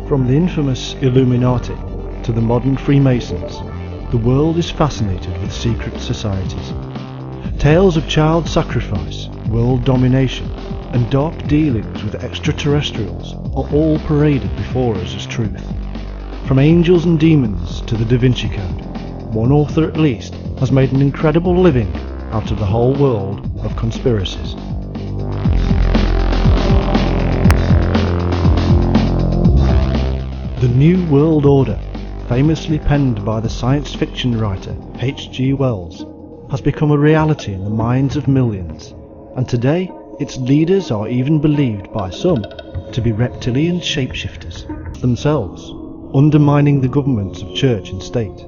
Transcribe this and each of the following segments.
From the infamous Illuminati to the modern Freemasons, the world is fascinated with secret societies. Tales of child sacrifice, world domination, and dark dealings with extraterrestrials are all paraded before us as truth. From angels and demons to the Da Vinci Code, one author at least has made an incredible living out of the whole world of conspiracies. The New World Order, famously penned by the science fiction writer H.G. Wells, has become a reality in the minds of millions, and today its leaders are even believed by some to be reptilian shapeshifters themselves, undermining the governments of church and state.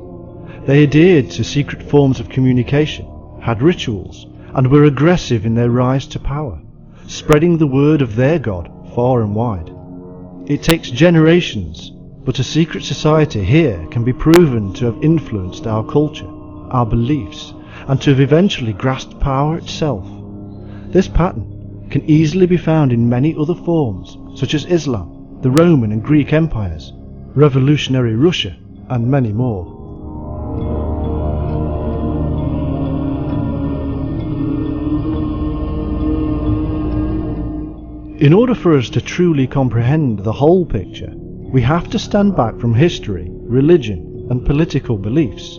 They adhered to secret forms of communication, had rituals, and were aggressive in their rise to power, spreading the word of their God far and wide. It takes generations, but a secret society here can be proven to have influenced our culture, our beliefs, and to have eventually grasped power itself. This pattern can easily be found in many other forms, such as Islam, the Roman and Greek empires, revolutionary Russia, and many more. In order for us to truly comprehend the whole picture, we have to stand back from history, religion, and political beliefs.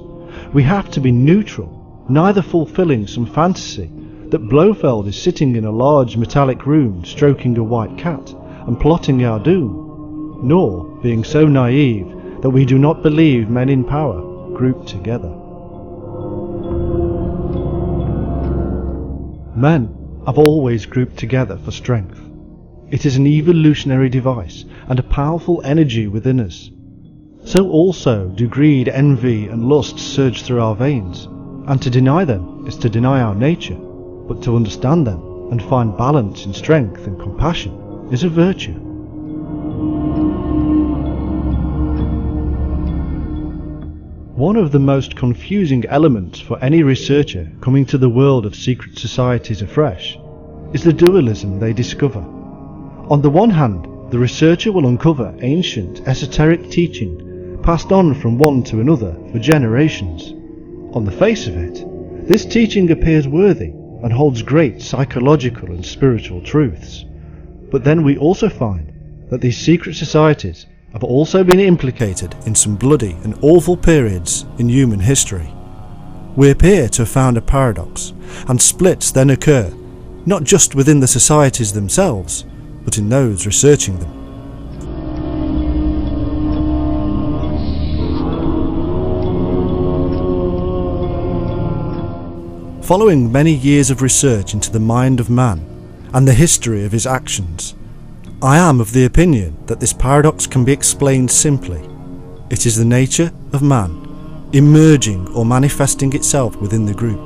We have to be neutral, neither fulfilling some fantasy that Blofeld is sitting in a large metallic room stroking a white cat and plotting our doom, nor being so naive that we do not believe men in power grouped together. Men have always grouped together for strength. It is an evolutionary device and a powerful energy within us. So also do greed, envy and lust surge through our veins, and to deny them is to deny our nature, but to understand them and find balance in strength and compassion is a virtue. One of the most confusing elements for any researcher coming to the world of secret societies afresh is the dualism they discover. On the one hand, the researcher will uncover ancient, esoteric teaching passed on from one to another for generations. On the face of it, this teaching appears worthy and holds great psychological and spiritual truths. But then we also find that these secret societies have also been implicated in some bloody and awful periods in human history. We appear to have found a paradox, and splits then occur, not just within the societies themselves, but in those researching them. Following many years of research into the mind of man and the history of his actions, I am of the opinion that this paradox can be explained simply. It is the nature of man, emerging or manifesting itself within the group.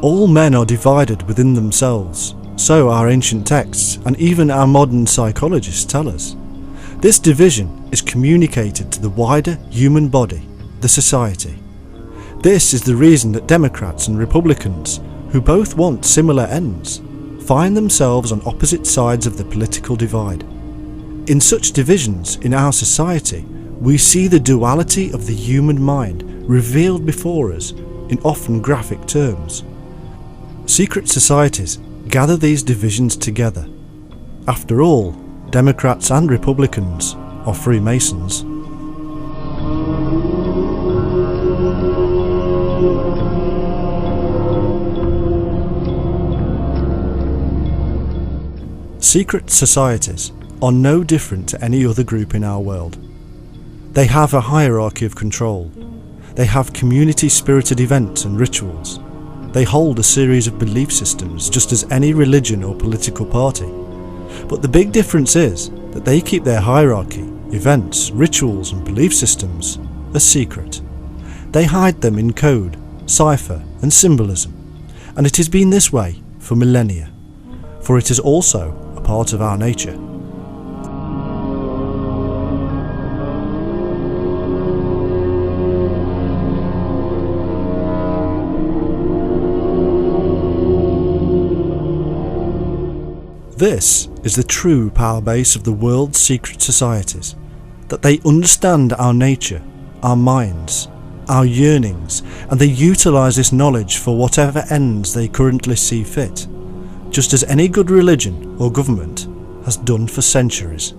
All men are divided within themselves, so our ancient texts and even our modern psychologists tell us. This division is communicated to the wider human body, the society. This is the reason that Democrats and Republicans, who both want similar ends, find themselves on opposite sides of the political divide. In such divisions in our society, we see the duality of the human mind revealed before us in often graphic terms. Secret societies gather these divisions together. After all, Democrats and Republicans are Freemasons. Secret societies are no different to any other group in our world. They have a hierarchy of control. They have community-spirited events and rituals. They hold a series of belief systems just as any religion or political party. But the big difference is that they keep their hierarchy, events, rituals and belief systems a secret. They hide them in code, cipher and symbolism, and it has been this way for millennia, for it is also a part of our nature. This is the true power base of the world's secret societies, that they understand our nature, our minds, our yearnings, and they utilise this knowledge for whatever ends they currently see fit, just as any good religion or government has done for centuries.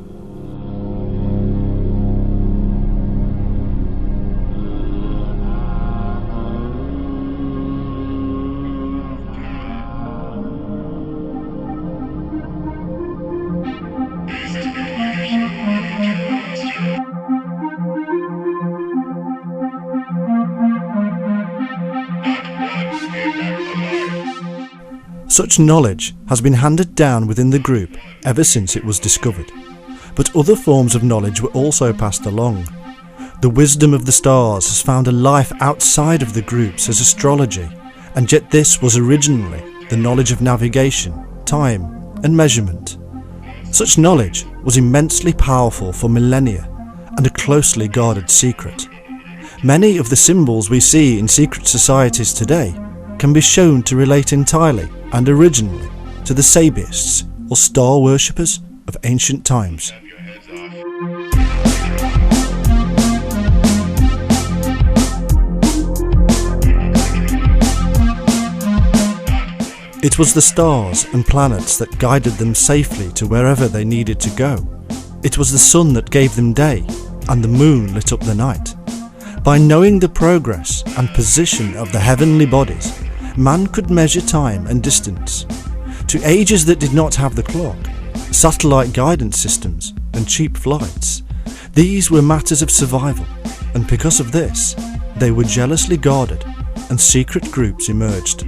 Such knowledge has been handed down within the group ever since it was discovered, but other forms of knowledge were also passed along. The wisdom of the stars has found a life outside of the groups as astrology, and yet this was originally the knowledge of navigation, time, and measurement. Such knowledge was immensely powerful for millennia and a closely guarded secret. Many of the symbols we see in secret societies today can be shown to relate entirely and originally to the Sabiists or star worshippers of ancient times. It was the stars and planets that guided them safely to wherever they needed to go. It was the sun that gave them day, and the moon lit up the night. By knowing the progress and position of the heavenly bodies, man could measure time and distance. To ages that did not have the clock, satellite guidance systems and cheap flights, these were matters of survival, and because of this, they were jealously guarded and secret groups emerged.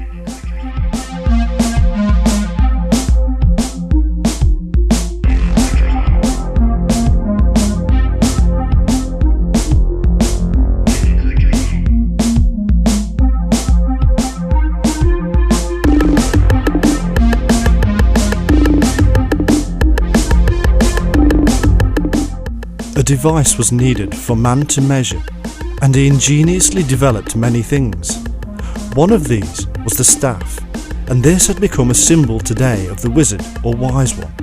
A device was needed for man to measure, and he ingeniously developed many things. One of these was the staff, and this had become a symbol today of the wizard or wise one.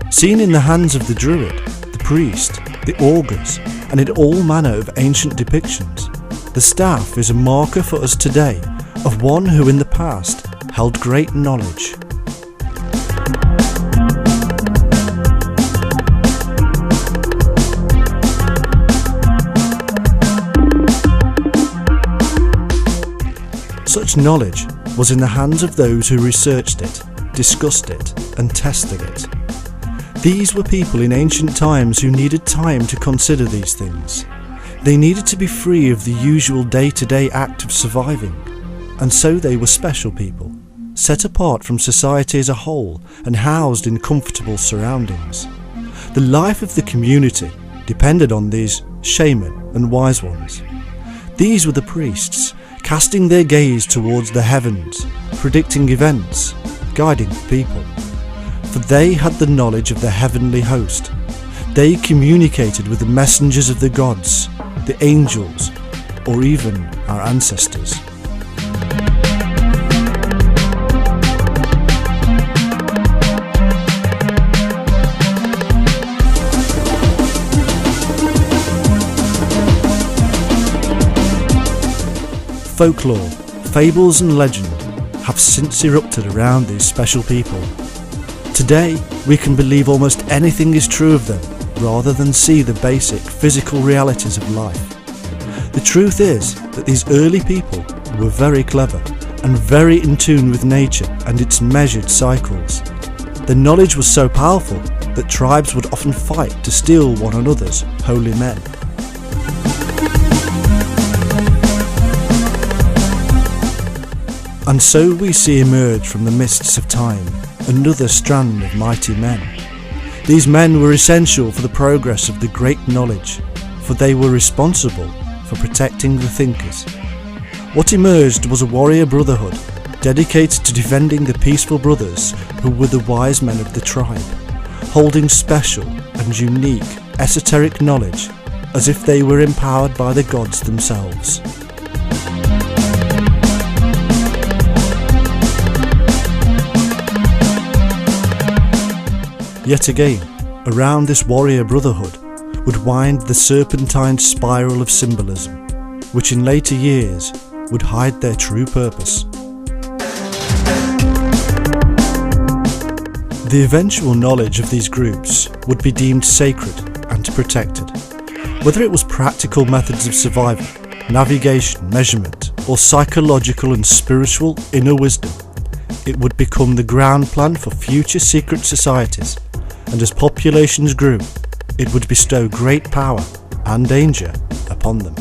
Seen in the hands of the druid, the priest, the augurs, and in all manner of ancient depictions, the staff is a marker for us today of one who in the past held great knowledge. Such knowledge was in the hands of those who researched it, discussed it, and tested it. These were people in ancient times who needed time to consider these things. They needed to be free of the usual day-to-day act of surviving, and so they were special people, set apart from society as a whole and housed in comfortable surroundings. The life of the community depended on these shaman and wise ones. These were the priests, casting their gaze towards the heavens, predicting events, guiding the people. For they had the knowledge of the heavenly host. They communicated with the messengers of the gods, the angels, or even our ancestors. Folklore, fables and legend have since erupted around these special people. Today, we can believe almost anything is true of them rather than see the basic physical realities of life. The truth is that these early people were very clever and very in tune with nature and its measured cycles. Their knowledge was so powerful that tribes would often fight to steal one another's holy men. And so we see emerge from the mists of time another strand of mighty men. These men were essential for the progress of the great knowledge, for they were responsible for protecting the thinkers. What emerged was a warrior brotherhood dedicated to defending the peaceful brothers who were the wise men of the tribe, holding special and unique esoteric knowledge as if they were empowered by the gods themselves. Yet again, around this warrior brotherhood would wind the serpentine spiral of symbolism, which in later years would hide their true purpose. The eventual knowledge of these groups would be deemed sacred and protected. Whether it was practical methods of survival, navigation, measurement, or psychological and spiritual inner wisdom, it would become the ground plan for future secret societies, and as populations grew, it would bestow great power and danger upon them.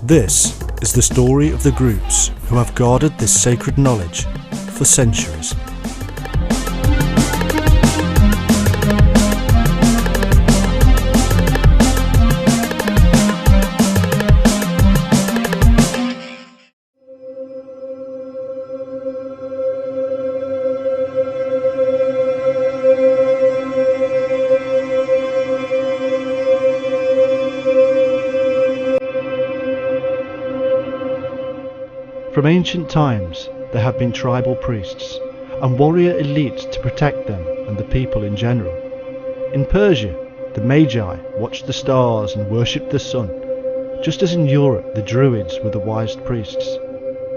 This is the story of the groups who have guarded this sacred knowledge for centuries. From ancient times, there have been tribal priests and warrior elites to protect them and the people in general. In Persia, the Magi watched the stars and worshipped the sun, just as in Europe the Druids were the wise priests.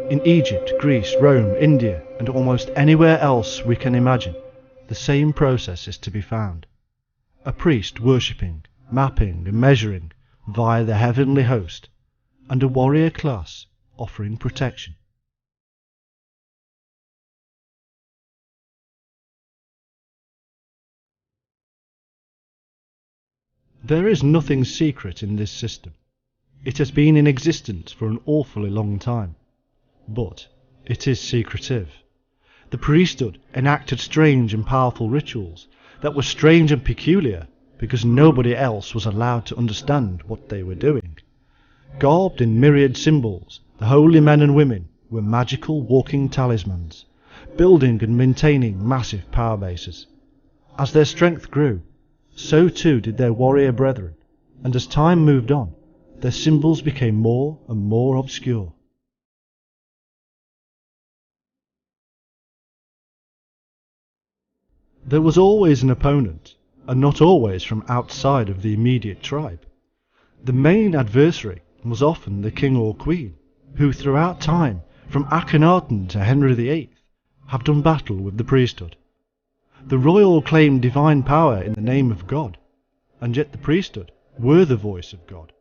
In Egypt, Greece, Rome, India, and almost anywhere else we can imagine, the same process is to be found. A priest worshipping, mapping and measuring via the heavenly host, and a warrior class offering protection. There is nothing secret in this system. It has been in existence for an awfully long time. But it is secretive. The priesthood enacted strange and powerful rituals that were strange and peculiar because nobody else was allowed to understand what they were doing. Garbed in myriad symbols, the holy men and women were magical walking talismans, building and maintaining massive power bases. As their strength grew, so too did their warrior brethren, and as time moved on, their symbols became more and more obscure. There was always an opponent, and not always from outside of the immediate tribe. The main adversary was often the king or queen, who throughout time, from Akhenaten to Henry VIII, have done battle with the priesthood. The royal claimed divine power in the name of God, and yet the priesthood were the voice of God.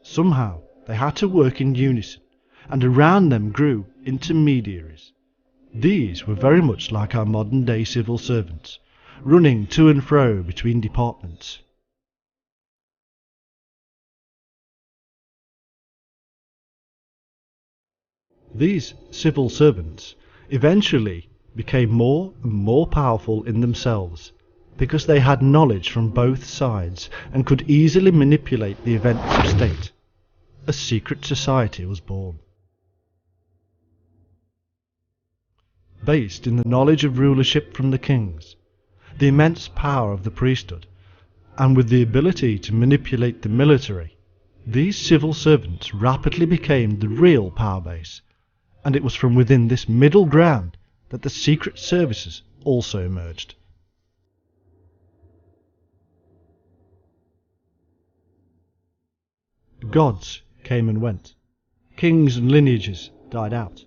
Somehow they had to work in unison, and around them grew intermediaries. These were very much like our modern day civil servants, running to and fro between departments. These civil servants eventually became more and more powerful in themselves because they had knowledge from both sides and could easily manipulate the events of state. A secret society was born. Based in the knowledge of rulership from the kings, the immense power of the priesthood, and with the ability to manipulate the military, these civil servants rapidly became the real power base. And it was from within this middle ground that the secret services also emerged. Gods came and went. Kings and lineages died out.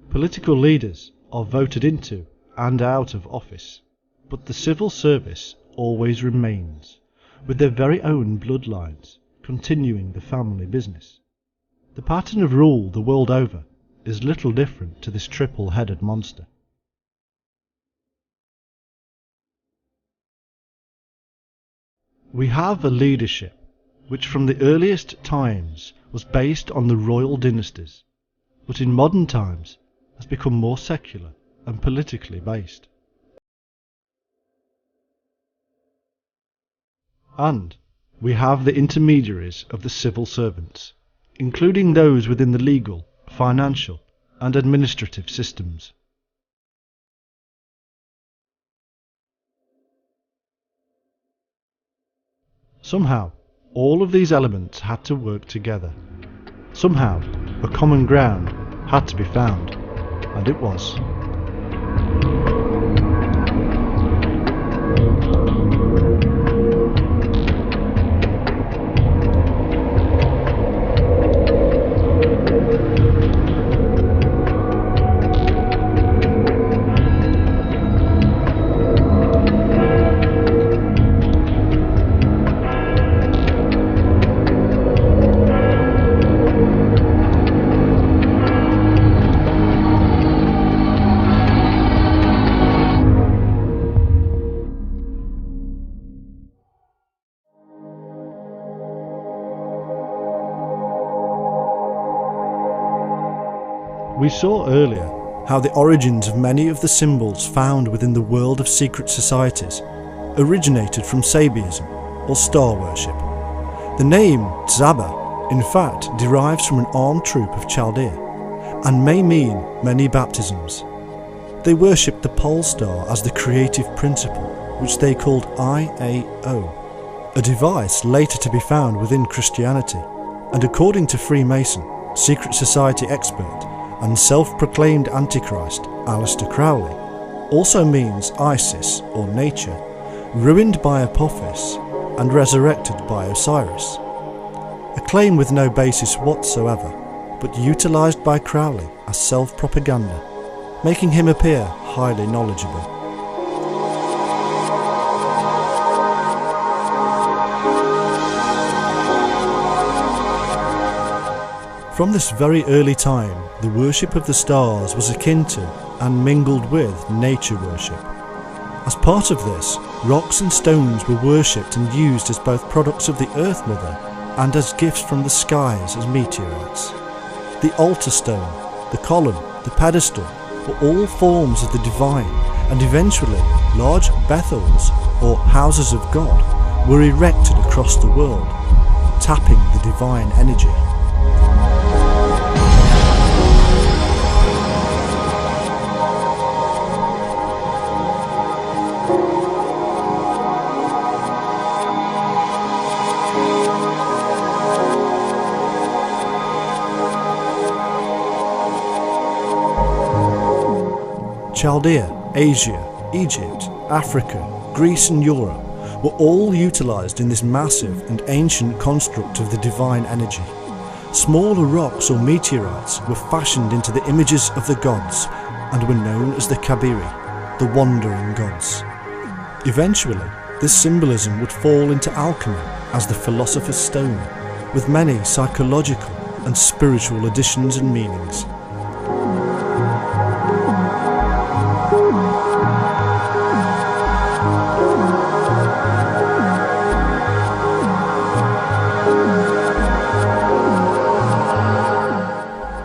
Political leaders are voted into and out of office. But the civil service always remains, with their very own bloodlines, continuing the family business. The pattern of rule the world over is little different to this triple-headed monster. We have a leadership which from the earliest times was based on the royal dynasties, but in modern times has become more secular and politically based. And we have the intermediaries of the civil servants, including those within the legal, financial, and administrative systems. Somehow, all of these elements had to work together. Somehow, a common ground had to be found, and it was. We saw earlier how the origins of many of the symbols found within the world of secret societies originated from Sabiism, or star worship. The name Tzaba, in fact, derives from an armed troop of Chaldea, and may mean many baptisms. They worshipped the pole star as the creative principle, which they called IAO, a device later to be found within Christianity, and according to Freemason, secret society expert, and self-proclaimed Antichrist, Aleister Crowley, also means Isis, or nature, ruined by Apophis and resurrected by Osiris. A claim with no basis whatsoever, but utilised by Crowley as self-propaganda, making him appear highly knowledgeable. From this very early time, the worship of the stars was akin to and mingled with nature worship. As part of this, rocks and stones were worshipped and used as both products of the Earth Mother and as gifts from the skies as meteorites. The altar stone, the column, the pedestal were all forms of the divine, and eventually large Bethels, or houses of God, were erected across the world, tapping the divine energy. Chaldea, Asia, Egypt, Africa, Greece and Europe were all utilised in this massive and ancient construct of the divine energy. Smaller rocks or meteorites were fashioned into the images of the gods and were known as the Kabiri, the wandering gods. Eventually, this symbolism would fall into alchemy as the philosopher's stone, with many psychological and spiritual additions and meanings.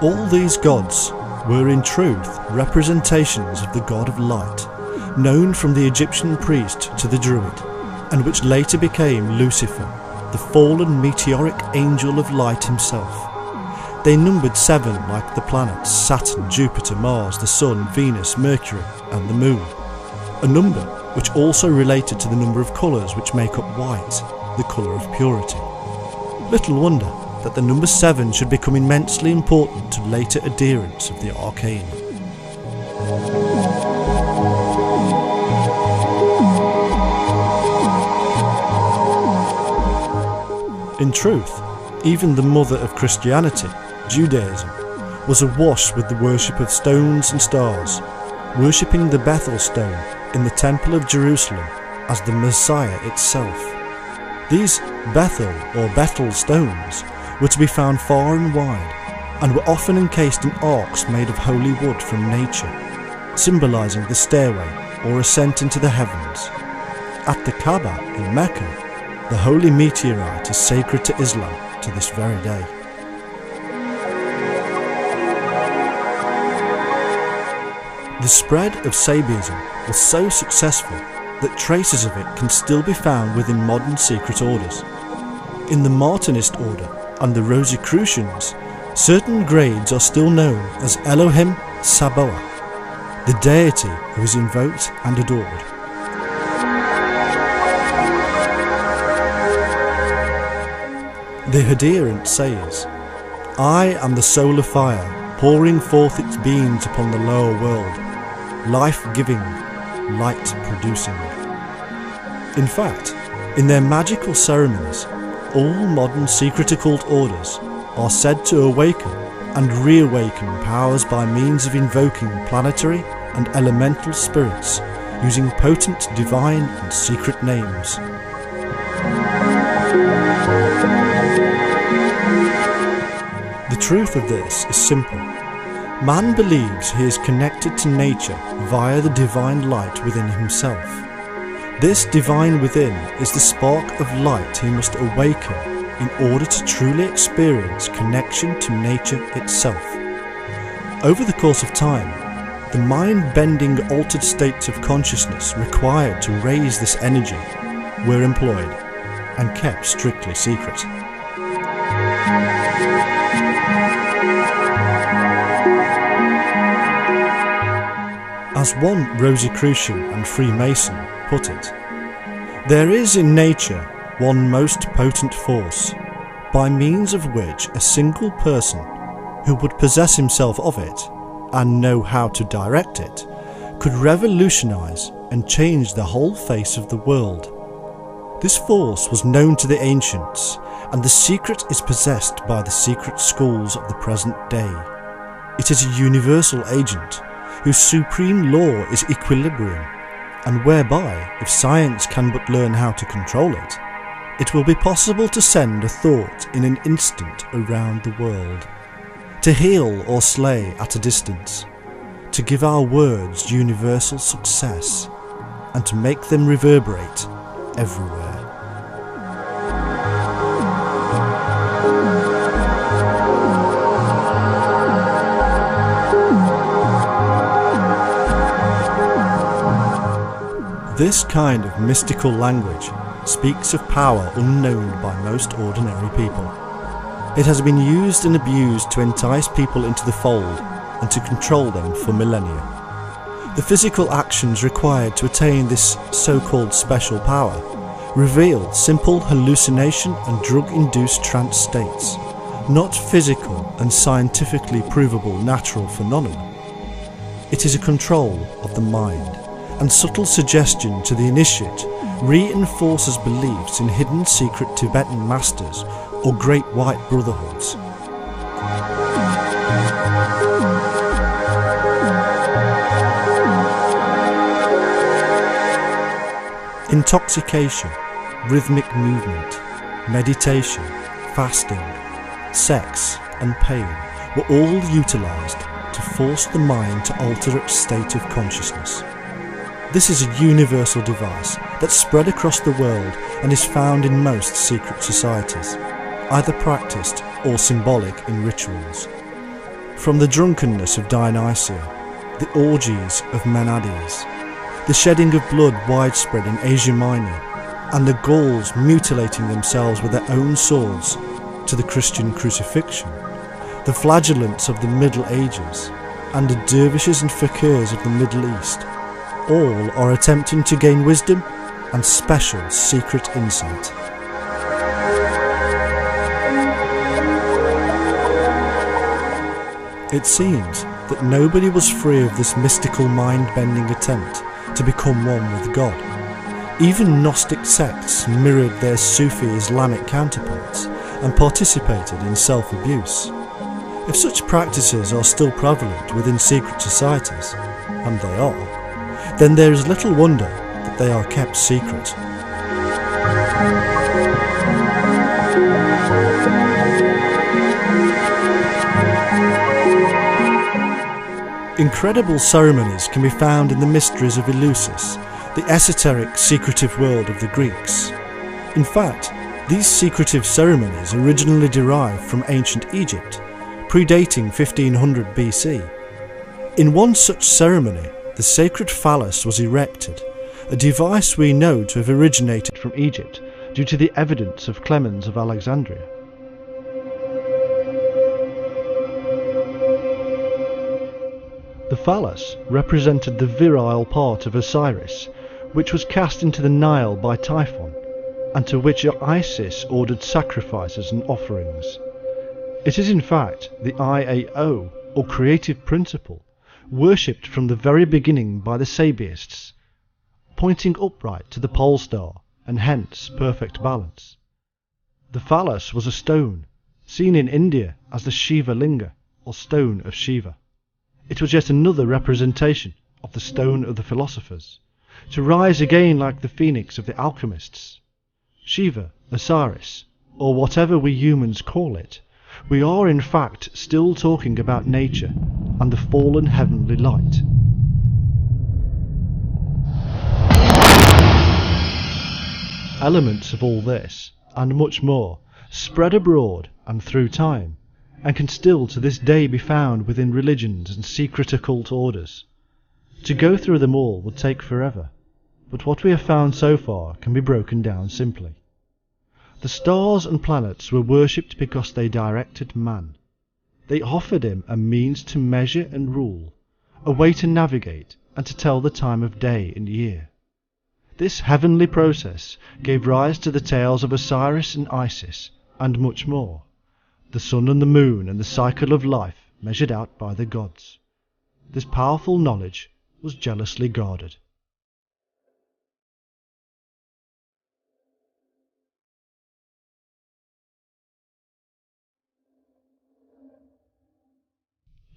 All these gods were in truth representations of the god of light, known from the Egyptian priest to the Druid, and which later became Lucifer, the fallen meteoric angel of light himself. They numbered 7 like the planets Saturn, Jupiter, Mars, the Sun, Venus, Mercury and the Moon, a number which also related to the number of colours which make up white, the colour of purity. Little wonder that the number 7 should become immensely important to later adherents of the arcane. In truth, even the mother of Christianity, Judaism, was awash with the worship of stones and stars, worshipping the Bethel stone in the Temple of Jerusalem as the Messiah itself. These Bethel or Bethel stones were to be found far and wide, and were often encased in arks made of holy wood from nature, symbolising the stairway or ascent into the heavens. At the Kaaba in Mecca, the holy meteorite is sacred to Islam to this very day. The spread of Sabiism was so successful that traces of it can still be found within modern secret orders. In the Martinist order and the Rosicrucians, certain grades are still known as Elohim Sabaoth, the deity who is invoked and adored. The Hadirant says, "I am the solar fire, pouring forth its beams upon the lower world, life-giving, light-producing." In fact, in their magical ceremonies, all modern secret occult orders are said to awaken and reawaken powers by means of invoking planetary and elemental spirits using potent divine and secret names. The truth of this is simple. Man believes he is connected to nature via the divine light within himself. This divine within is the spark of light he must awaken in order to truly experience connection to nature itself. Over the course of time, the mind-bending altered states of consciousness required to raise this energy were employed and kept strictly secret. As one Rosicrucian and Freemason put it, "There is in nature one most potent force, by means of which a single person who would possess himself of it and know how to direct it could revolutionize and change the whole face of the world. This force was known to the ancients, and the secret is possessed by the secret schools of the present day. It is a universal agent, whose supreme law is equilibrium, and whereby, if science can but learn how to control it, it will be possible to send a thought in an instant around the world, to heal or slay at a distance, to give our words universal success, and to make them reverberate everywhere." This kind of mystical language speaks of power unknown by most ordinary people. It has been used and abused to entice people into the fold and to control them for millennia. The physical actions required to attain this so-called special power reveal simple hallucination and drug-induced trance states, not physical and scientifically provable natural phenomena. It is a control of the mind, and subtle suggestion to the initiate reinforces beliefs in hidden secret Tibetan masters or great white brotherhoods. Intoxication, rhythmic movement, meditation, fasting, sex and pain were all utilised to force the mind to alter its state of consciousness. This is a universal device that spread across the world and is found in most secret societies, either practiced or symbolic in rituals. From the drunkenness of Dionysia, the orgies of Menades, the shedding of blood widespread in Asia Minor, and the Gauls mutilating themselves with their own swords, to the Christian crucifixion, the flagellants of the Middle Ages, and the dervishes and fakirs of the Middle East, all are attempting to gain wisdom and special secret insight. It seems that nobody was free of this mystical mind-bending attempt to become one with God. Even Gnostic sects mirrored their Sufi Islamic counterparts and participated in self-abuse. If such practices are still prevalent within secret societies, and they are, then there is little wonder that they are kept secret. Incredible ceremonies can be found in the mysteries of Eleusis, the esoteric, secretive world of the Greeks. In fact, these secretive ceremonies originally derived from ancient Egypt, predating 1500 BC. In one such ceremony, the sacred phallus was erected, a device we know to have originated from Egypt due to the evidence of Clemens of Alexandria. The phallus represented the virile part of Osiris, which was cast into the Nile by Typhon, and to which Isis ordered sacrifices and offerings. It is in fact the IAO, or creative principle, worshipped from the very beginning by the Sabaists, pointing upright to the pole star, and hence perfect balance. The phallus was a stone, seen in India as the Shiva Linga, or stone of Shiva. It was yet another representation of the stone of the philosophers, to rise again like the phoenix of the alchemists. Shiva, Osiris, or whatever we humans call it, we are in fact still talking about nature and the fallen heavenly light. Elements of all this, and much more, spread abroad and through time, and can still to this day be found within religions and secret occult orders. To go through them all would take forever, but what we have found so far can be broken down simply. The stars and planets were worshipped because they directed man. They offered him a means to measure and rule, a way to navigate and to tell the time of day and year. This heavenly process gave rise to the tales of Osiris and Isis, and much more. The sun and the moon and the cycle of life measured out by the gods. This powerful knowledge was jealously guarded.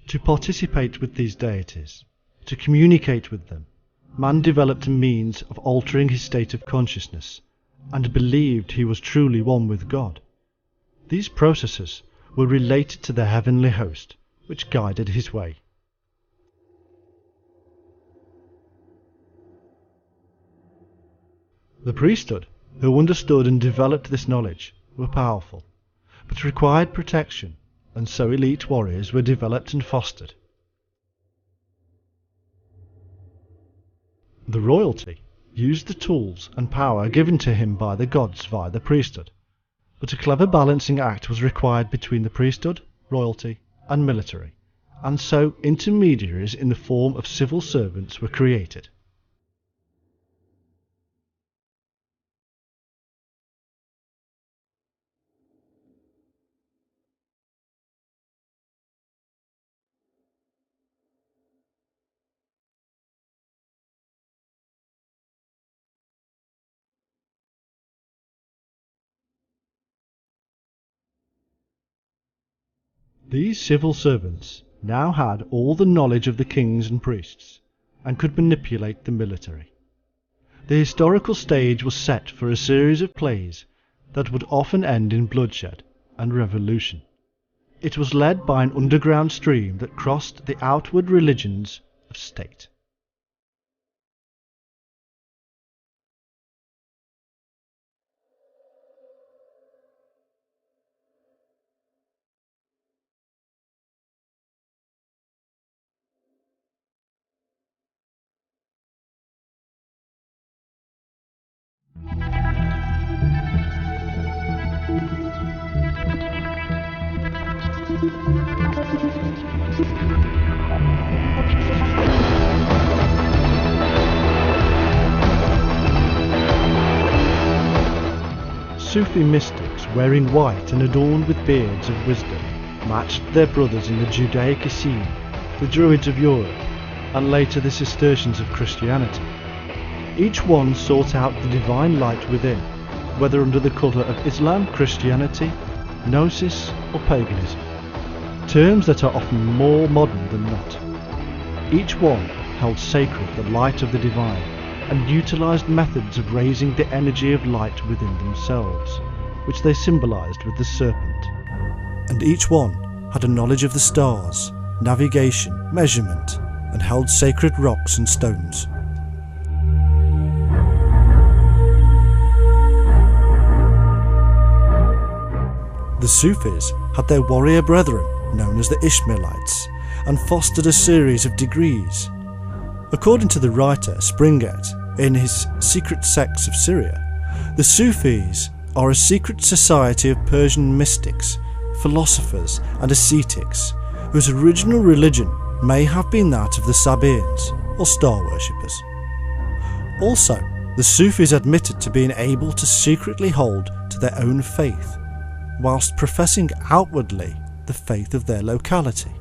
To participate with these deities, to communicate with them, man developed a means of altering his state of consciousness, and believed he was truly one with God. These processes were related to the heavenly host, which guided his way. The priesthood, who understood and developed this knowledge, were powerful, but required protection, and so elite warriors were developed and fostered. The royalty used the tools and power given to him by the gods via the priesthood, but a clever balancing act was required between the priesthood, royalty, and military, and so intermediaries in the form of civil servants were created. These civil servants now had all the knowledge of the kings and priests, and could manipulate the military. The historical stage was set for a series of plays that would often end in bloodshed and revolution. It was led by an underground stream that crossed the outward religions of state. Sufi mystics wearing white and adorned with beards of wisdom matched their brothers in the Judaic Essene, the Druids of Europe, and later the Cistercians of Christianity. Each one sought out the divine light within, whether under the cover of Islam, Christianity, Gnosis or paganism, terms that are often more modern than not. Each one held sacred the light of the divine, and utilised methods of raising the energy of light within themselves, which they symbolised with the serpent. And each one had a knowledge of the stars, navigation, measurement, and held sacred rocks and stones. The Sufis had their warrior brethren, known as the Ishmaelites, and fostered a series of degrees. According to the writer Springett, in his Secret Sects of Syria, the Sufis are a secret society of Persian mystics, philosophers and ascetics whose original religion may have been that of the Sabaeans or star worshippers. Also, the Sufis admitted to being able to secretly hold to their own faith, whilst professing outwardly the faith of their locality.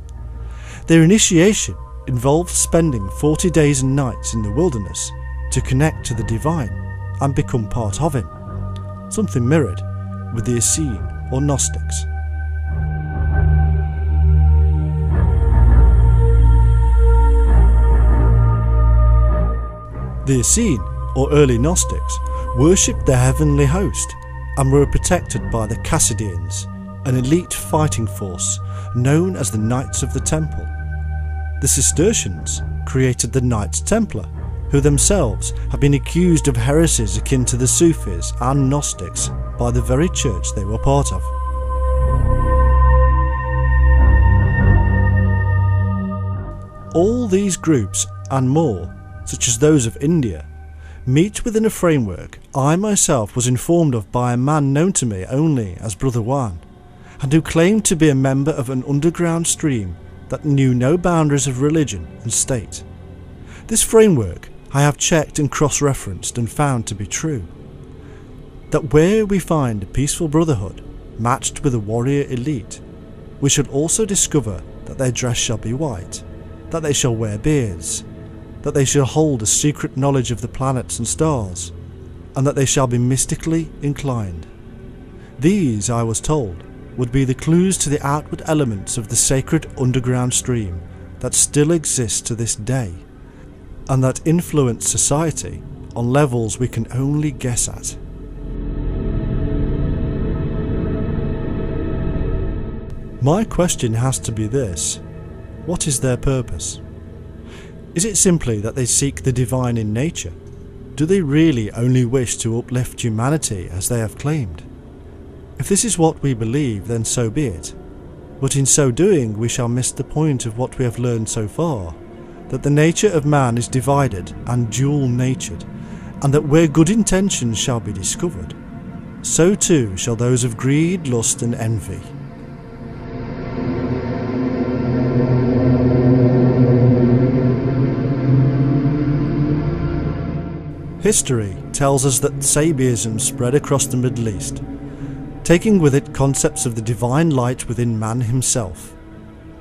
Their initiation involved spending 40 days and nights in the wilderness to connect to the divine and become part of him, something mirrored with the Essene or Gnostics. The Essene, or early Gnostics, worshipped their heavenly host and were protected by the Chassidians, an elite fighting force known as the Knights of the Temple. The Cistercians created the Knights Templar, who themselves have been accused of heresies akin to the Sufis and Gnostics by the very church they were part of. All these groups and more, such as those of India, meet within a framework I myself was informed of by a man known to me only as Brother Wan, and who claimed to be a member of an underground stream that knew no boundaries of religion and state. This framework I have checked and cross-referenced and found to be true. That where we find a peaceful brotherhood matched with a warrior elite, we shall also discover that their dress shall be white, that they shall wear beards, that they shall hold a secret knowledge of the planets and stars, and that they shall be mystically inclined. These, I was told, would be the clues to the outward elements of the sacred underground stream that still exists to this day, and that influence society on levels we can only guess at. My question has to be this: what is their purpose? Is it simply that they seek the divine in nature? Do they really only wish to uplift humanity as they have claimed? If this is what we believe, then so be it. But in so doing we shall miss the point of what we have learned so far, that the nature of man is divided and dual-natured, and that where good intentions shall be discovered, so too shall those of greed, lust and envy. History tells us that Sabiism spread across the Middle East, taking with it concepts of the divine light within man himself.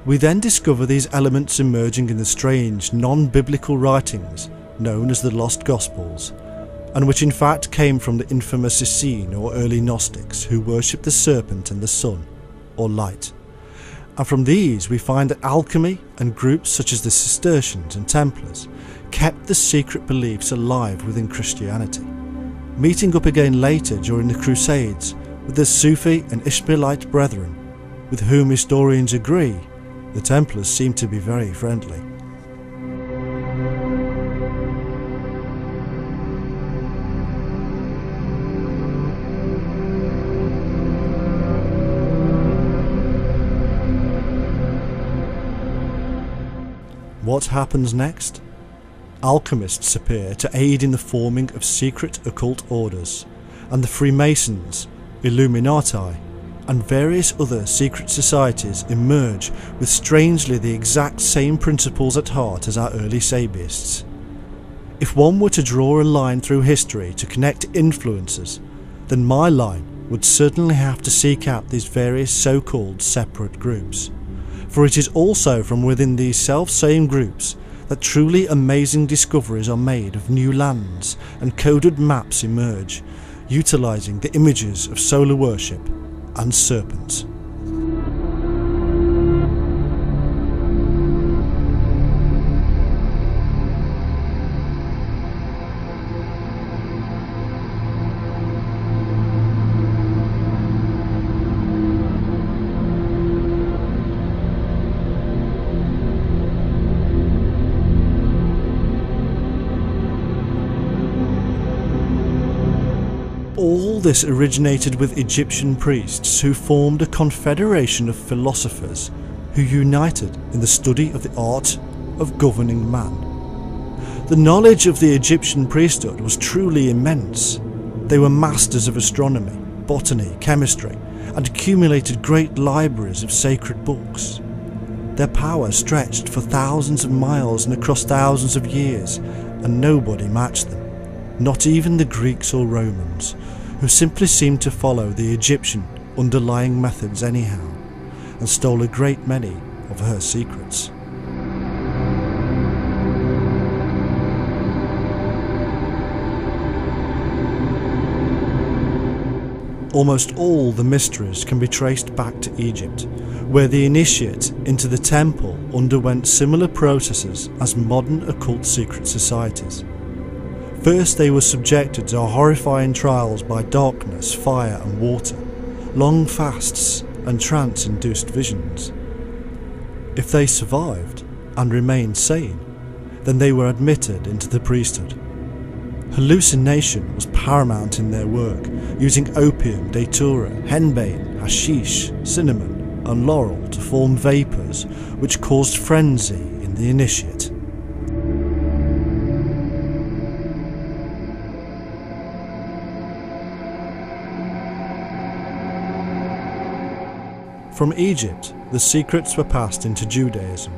We then discover these elements emerging in the strange, non-biblical writings known as the Lost Gospels, and which in fact came from the infamous Essene or early Gnostics who worshipped the serpent and the sun, or light. And from these we find that alchemy and groups such as the Cistercians and Templars kept the secret beliefs alive within Christianity, meeting up again later during the Crusades with the Sufi and Ishmaelite brethren, with whom historians agree the Templars seem to be very friendly. What happens next? Alchemists appear to aid in the forming of secret occult orders, and the Freemasons, Illuminati, and various other secret societies emerge with strangely the exact same principles at heart as our early Sabaists. If one were to draw a line through history to connect influences, then my line would certainly have to seek out these various so-called separate groups. For it is also from within these self-same groups that truly amazing discoveries are made of new lands and coded maps emerge, utilising the images of solar worship and serpents. All this originated with Egyptian priests who formed a confederation of philosophers who united in the study of the art of governing man. The knowledge of the Egyptian priesthood was truly immense. They were masters of astronomy, botany, chemistry, and accumulated great libraries of sacred books. Their power stretched for thousands of miles and across thousands of years, and nobody matched them, not even the Greeks or Romans, who simply seemed to follow the Egyptian underlying methods anyhow, and stole a great many of her secrets. Almost all the mysteries can be traced back to Egypt, where the initiate into the temple underwent similar processes as modern occult secret societies. First, they were subjected to horrifying trials by darkness, fire and water, long fasts and trance-induced visions. If they survived and remained sane, then they were admitted into the priesthood. Hallucination was paramount in their work, using opium, datura, henbane, hashish, cinnamon and laurel to form vapours which caused frenzy in the initiate. From Egypt, the secrets were passed into Judaism,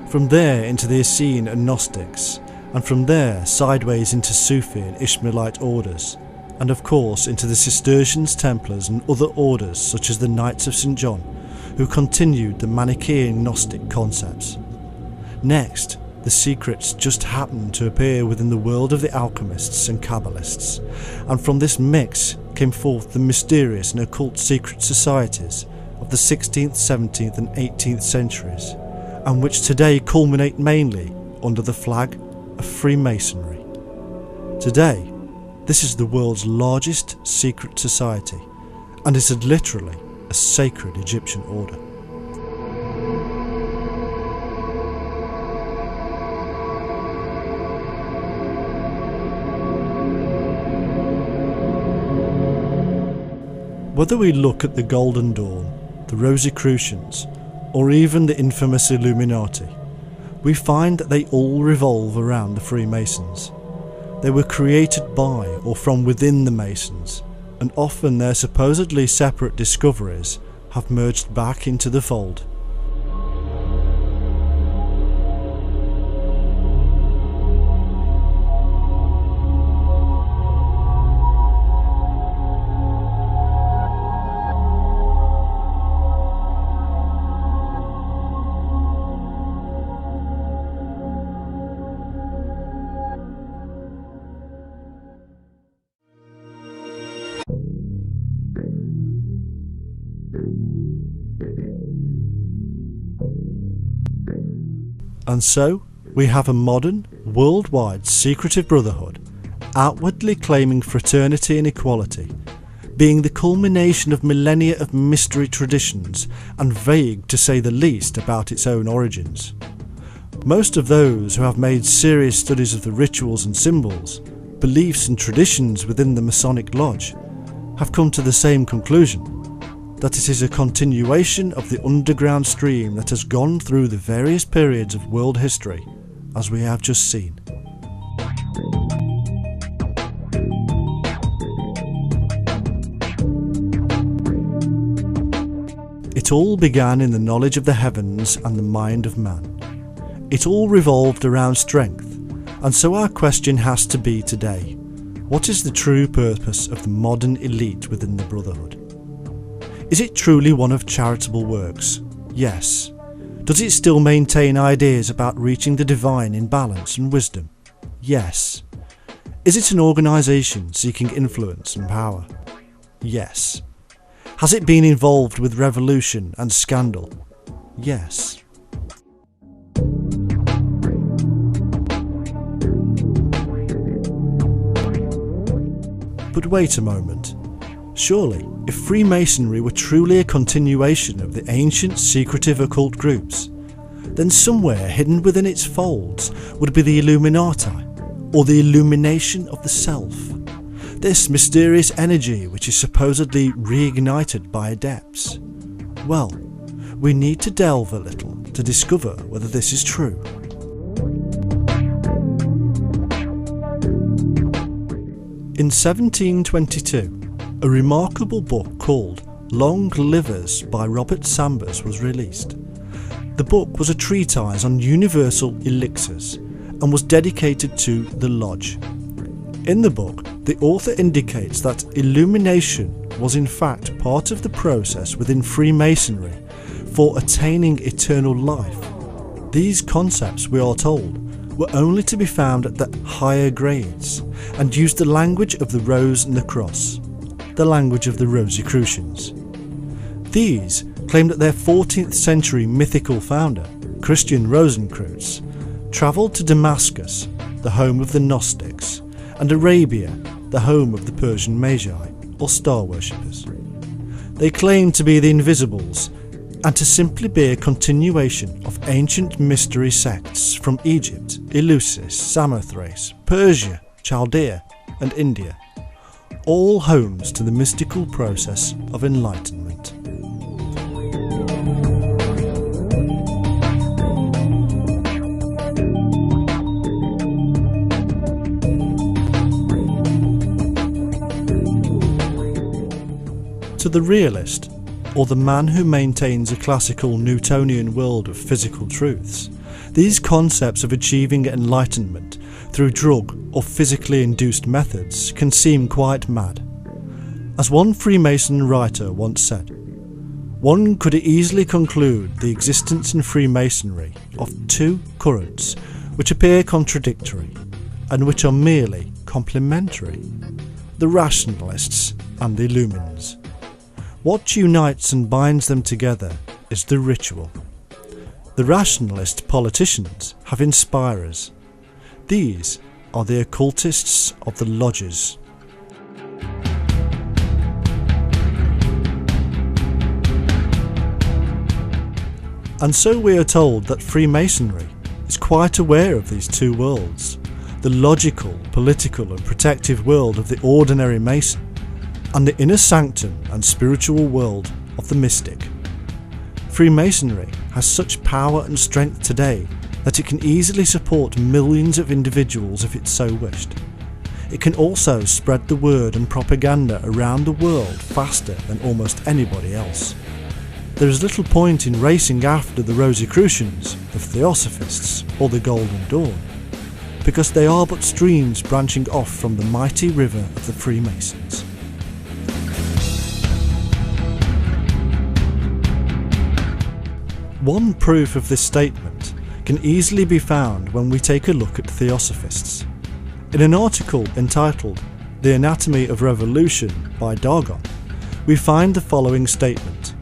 from there into the Essene and Gnostics, and from there sideways into Sufi and Ishmaelite orders, and of course into the Cistercians, Templars and other orders such as the Knights of St. John, who continued the Manichaean Gnostic concepts. Next, the secrets just happened to appear within the world of the alchemists and Kabbalists, and from this mix came forth the mysterious and occult secret societies of the 16th, 17th and 18th centuries, and which today culminate mainly under the flag of Freemasonry. Today, this is the world's largest secret society, and is literally a sacred Egyptian order. Whether we look at the Golden Dawn, the Rosicrucians, or even the infamous Illuminati, we find that they all revolve around the Freemasons. They were created by or from within the Masons, and often their supposedly separate discoveries have merged back into the fold. And so, we have a modern, worldwide secretive brotherhood, outwardly claiming fraternity and equality, being the culmination of millennia of mystery traditions and vague to say the least about its own origins. Most of those who have made serious studies of the rituals and symbols, beliefs and traditions within the Masonic Lodge have come to the same conclusion, that it is a continuation of the underground stream that has gone through the various periods of world history, as we have just seen. It all began in the knowledge of the heavens and the mind of man. It all revolved around strength, and so our question has to be today: what is the true purpose of the modern elite within the Brotherhood? Is it truly one of charitable works? Yes. Does it still maintain ideas about reaching the divine in balance and wisdom? Yes. Is it an organisation seeking influence and power? Yes. Has it been involved with revolution and scandal? Yes. But wait a moment. Surely, if Freemasonry were truly a continuation of the ancient secretive occult groups, then somewhere hidden within its folds would be the Illuminati, or the illumination of the self. This mysterious energy which is supposedly reignited by adepts. Well, we need to delve a little to discover whether this is true. In 1722, a remarkable book called Long Livers by Robert Sambers was released. The book was a treatise on universal elixirs and was dedicated to the Lodge. In the book, the author indicates that illumination was in fact part of the process within Freemasonry for attaining eternal life. These concepts, we are told, were only to be found at the higher grades and used the language of the Rose and the Cross, the language of the Rosicrucians. These claimed that their 14th century mythical founder, Christian Rosenkreutz, travelled to Damascus, the home of the Gnostics, and Arabia, the home of the Persian Magi, or star worshippers. They claimed to be the Invisibles, and to simply be a continuation of ancient mystery sects from Egypt, Eleusis, Samothrace, Persia, Chaldea, and India, all homes to the mystical process of enlightenment. To the realist, or the man who maintains a classical Newtonian world of physical truths, these concepts of achieving enlightenment through drug or physically induced methods can seem quite mad. As one Freemason writer once said, one could easily conclude the existence in Freemasonry of two currents which appear contradictory and which are merely complementary: the rationalists and the Lumens. What unites and binds them together is the ritual. The rationalist politicians have inspirers. These are the occultists of the lodges. And so we are told that Freemasonry is quite aware of these two worlds, the logical, political and protective world of the ordinary Mason, and the inner sanctum and spiritual world of the mystic. Freemasonry has such power and strength today that it can easily support millions of individuals if it so wished. It can also spread the word and propaganda around the world faster than almost anybody else. There is little point in racing after the Rosicrucians, the Theosophists, or the Golden Dawn, because they are but streams branching off from the mighty river of the Freemasons. One proof of this statement can easily be found when we take a look at Theosophists. In an article entitled The Anatomy of Revolution by Dargon, we find the following statement.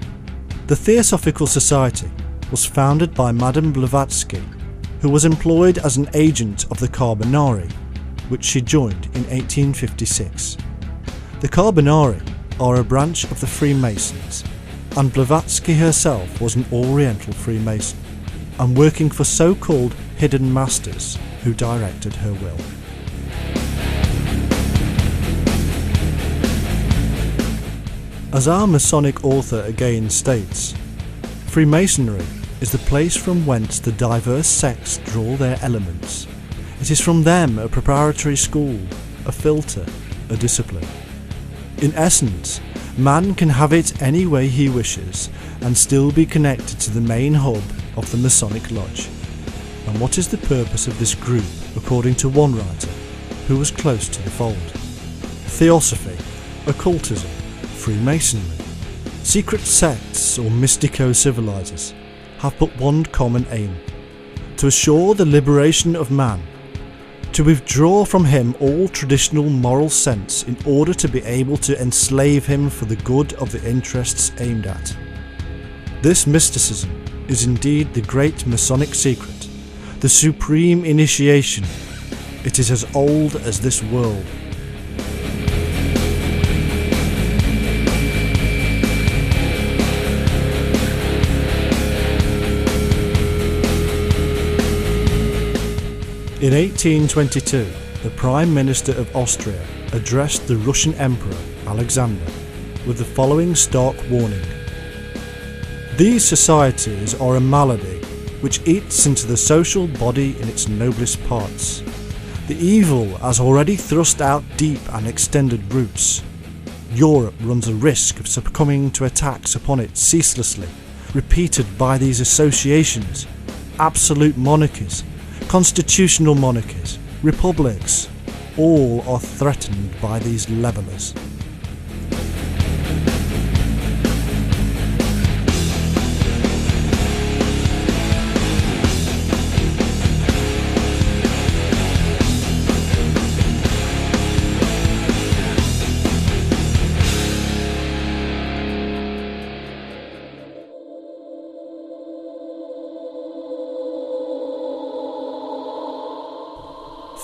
The Theosophical Society was founded by Madame Blavatsky, who was employed as an agent of the Carbonari, which she joined in 1856. The Carbonari are a branch of the Freemasons, and Blavatsky herself was an Oriental Freemason, and working for so-called hidden masters who directed her will. As our Masonic author again states, Freemasonry is the place from whence the diverse sects draw their elements. It is from them a preparatory school, a filter, a discipline. In essence, man can have it any way he wishes and still be connected to the main hub of the Masonic Lodge. And what is the purpose of this group, according to one writer who was close to the fold? Theosophy, occultism, Freemasonry, secret sects or mystico-civilizers have but one common aim: to assure the liberation of man, to withdraw from him all traditional moral sense in order to be able to enslave him for the good of the interests aimed at. This mysticism is indeed the great Masonic secret, the supreme initiation. It is as old as this world. In 1822, the Prime Minister of Austria addressed the Russian Emperor Alexander with the following stark warning: "These societies are a malady which eats into the social body in its noblest parts. The evil has already thrust out deep and extended roots. Europe runs a risk of succumbing to attacks upon it ceaselessly, repeated by these associations, absolute monarchies, constitutional monarchies, republics. All are threatened by these levellers.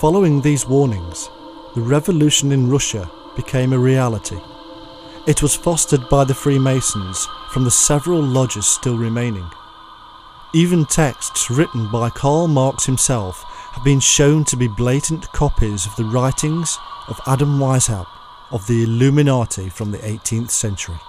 Following these warnings, the revolution in Russia became a reality. It was fostered by the Freemasons from the several lodges still remaining. Even texts written by Karl Marx himself have been shown to be blatant copies of the writings of Adam Weishaupt of the Illuminati from the 18th century.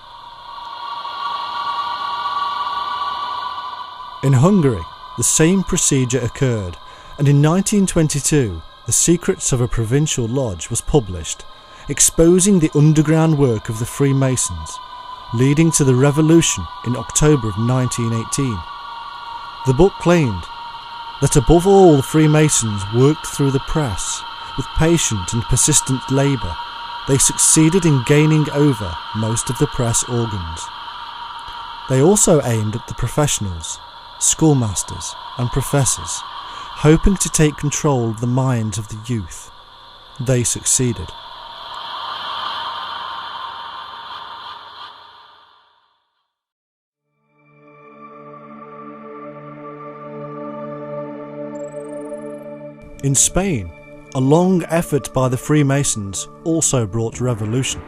In Hungary, the same procedure occurred, and in 1922 The Secrets of a Provincial Lodge was published, exposing the underground work of the Freemasons, leading to the revolution in October of 1918. The book claimed that above all the Freemasons worked through the press. With patient and persistent labour, they succeeded in gaining over most of the press organs. They also aimed at the professionals, schoolmasters and professors, hoping to take control of the minds of the youth. They succeeded. In Spain, a long effort by the Freemasons also brought revolution.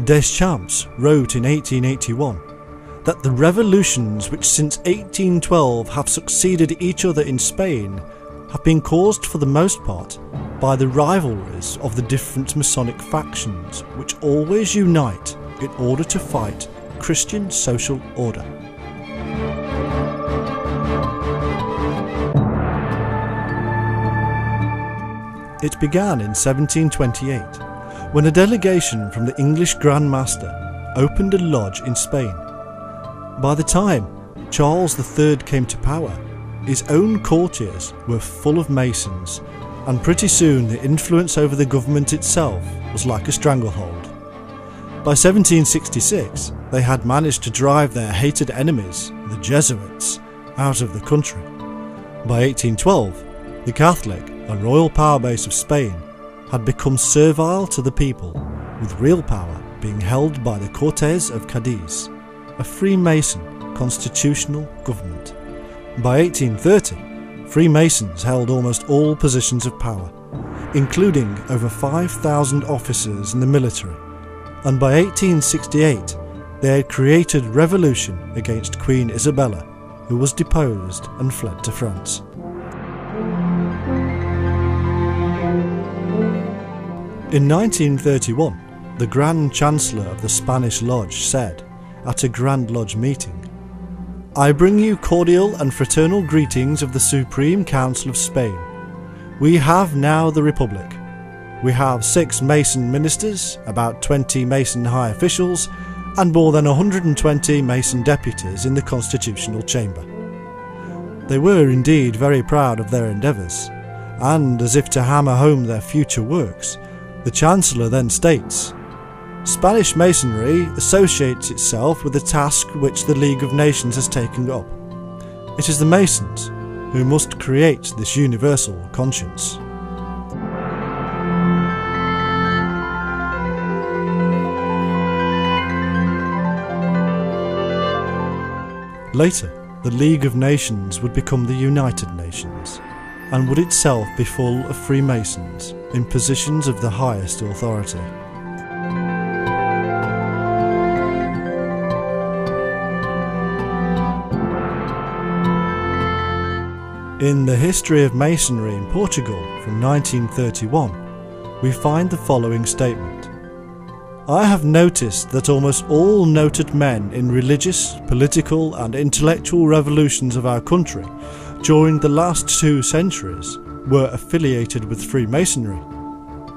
Deschamps wrote in 1881 that the revolutions which since 1812 have succeeded each other in Spain have been caused for the most part by the rivalries of the different Masonic factions, which always unite in order to fight Christian social order. It began in 1728, when a delegation from the English Grand Master opened a lodge in Spain. By the time Charles III came to power, his own courtiers were full of Masons, and pretty soon the influence over the government itself was like a stranglehold. By 1766, they had managed to drive their hated enemies, the Jesuits, out of the country. By 1812, the Catholic and royal power base of Spain had become servile to the people, with real power being held by the Cortes of Cadiz, a Freemason constitutional government. By 1830, Freemasons held almost all positions of power, including over 5,000 officers in the military, and by 1868 they had created revolution against Queen Isabella, who was deposed and fled to France. In 1931, the Grand Chancellor of the Spanish Lodge said, at a Grand Lodge meeting, "I bring you cordial and fraternal greetings of the Supreme Council of Spain. We have now the Republic. We have 6 Mason ministers, about 20 Mason high officials, and more than 120 Mason deputies in the Constitutional Chamber." They were indeed very proud of their endeavours, and as if to hammer home their future works, the Chancellor then states, "Spanish Masonry associates itself with the task which the League of Nations has taken up. It is the Masons who must create this universal conscience." Later, the League of Nations would become the United Nations, and would itself be full of Freemasons in positions of the highest authority. In the History of Masonry in Portugal from 1931, we find the following statement. "I have noticed that almost all noted men in religious, political and intellectual revolutions of our country during the last 2 centuries were affiliated with Freemasonry.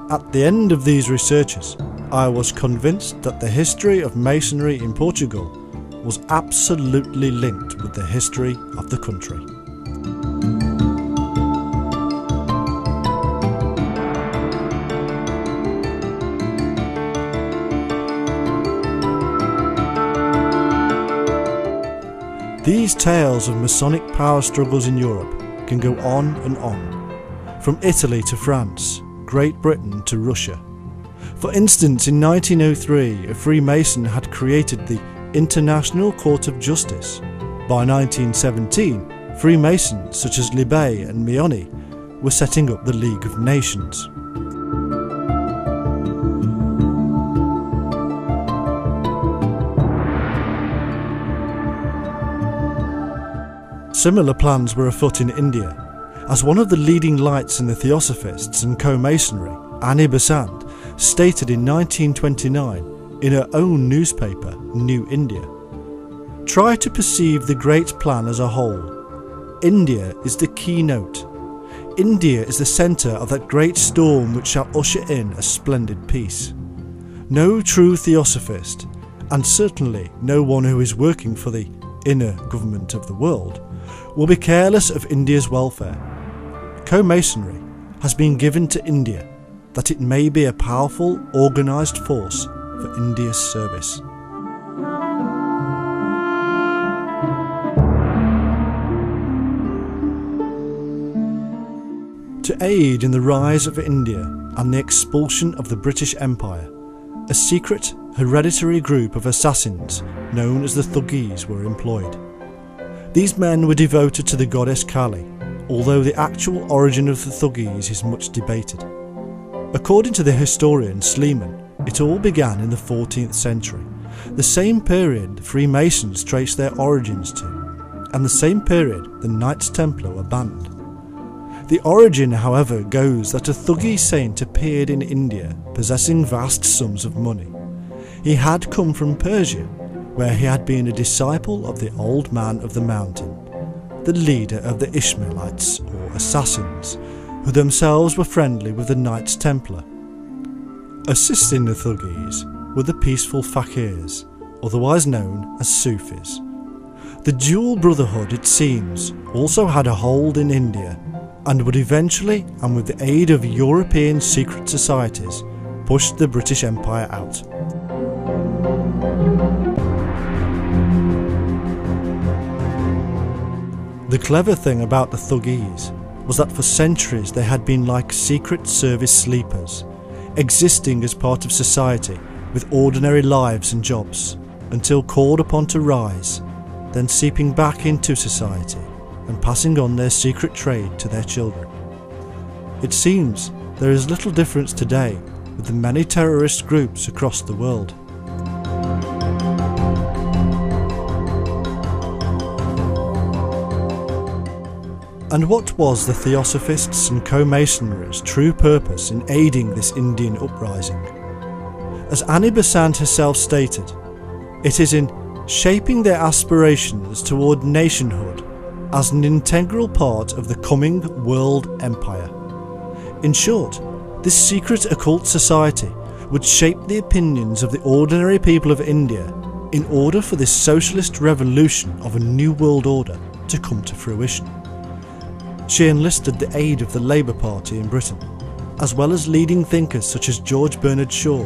At the end of these researches, I was convinced that the history of Masonry in Portugal was absolutely linked with the history of the country. These tales of Masonic power struggles in Europe can go on and on, from Italy to France, Great Britain to Russia. For instance, in 1903, a Freemason had created the International Court of Justice. By 1917, Freemasons such as Libet and Mioni were setting up the League of Nations. Similar plans were afoot in India, as one of the leading lights in the Theosophists and co-Masonry, Annie Besant, stated in 1929 in her own newspaper, New India. Try to perceive the great plan as a whole. India is the keynote. India is the centre of that great storm which shall usher in a splendid peace. No true Theosophist, and certainly no one who is working for the inner government of the world, will be careless of India's welfare. Co-Masonry has been given to India that it may be a powerful, organised force for India's service. To aid in the rise of India and the expulsion of the British Empire, a secret, hereditary group of assassins known as the Thuggis were employed. These men were devoted to the goddess Kali, although the actual origin of the Thuggis is much debated. According to the historian Sleeman, it all began in the 14th century, the same period the Freemasons trace their origins to, and the same period the Knights Templar were banned. The origin, however, goes that a Thuggi saint appeared in India possessing vast sums of money. He had come from Persia, where he had been a disciple of the Old Man of the Mountain, the leader of the Ishmaelites or assassins, who themselves were friendly with the Knights Templar. Assisting the Thuggis were the peaceful fakirs, otherwise known as Sufis. The dual brotherhood, it seems, also had a hold in India and would eventually, and with the aid of European secret societies, push the British Empire out. The clever thing about the Thuggis was that for centuries they had been like secret service sleepers, existing as part of society with ordinary lives and jobs, until called upon to rise, then seeping back into society and passing on their secret trade to their children. It seems there is little difference today with the many terrorist groups across the world. And what was the Theosophists and Co-Masonry's true purpose in aiding this Indian uprising? As Annie Besant herself stated, it is in shaping their aspirations toward nationhood as an integral part of the coming world empire. In short, this secret occult society would shape the opinions of the ordinary people of India in order for this socialist revolution of a new world order to come to fruition. She enlisted the aid of the Labour Party in Britain, as well as leading thinkers such as George Bernard Shaw,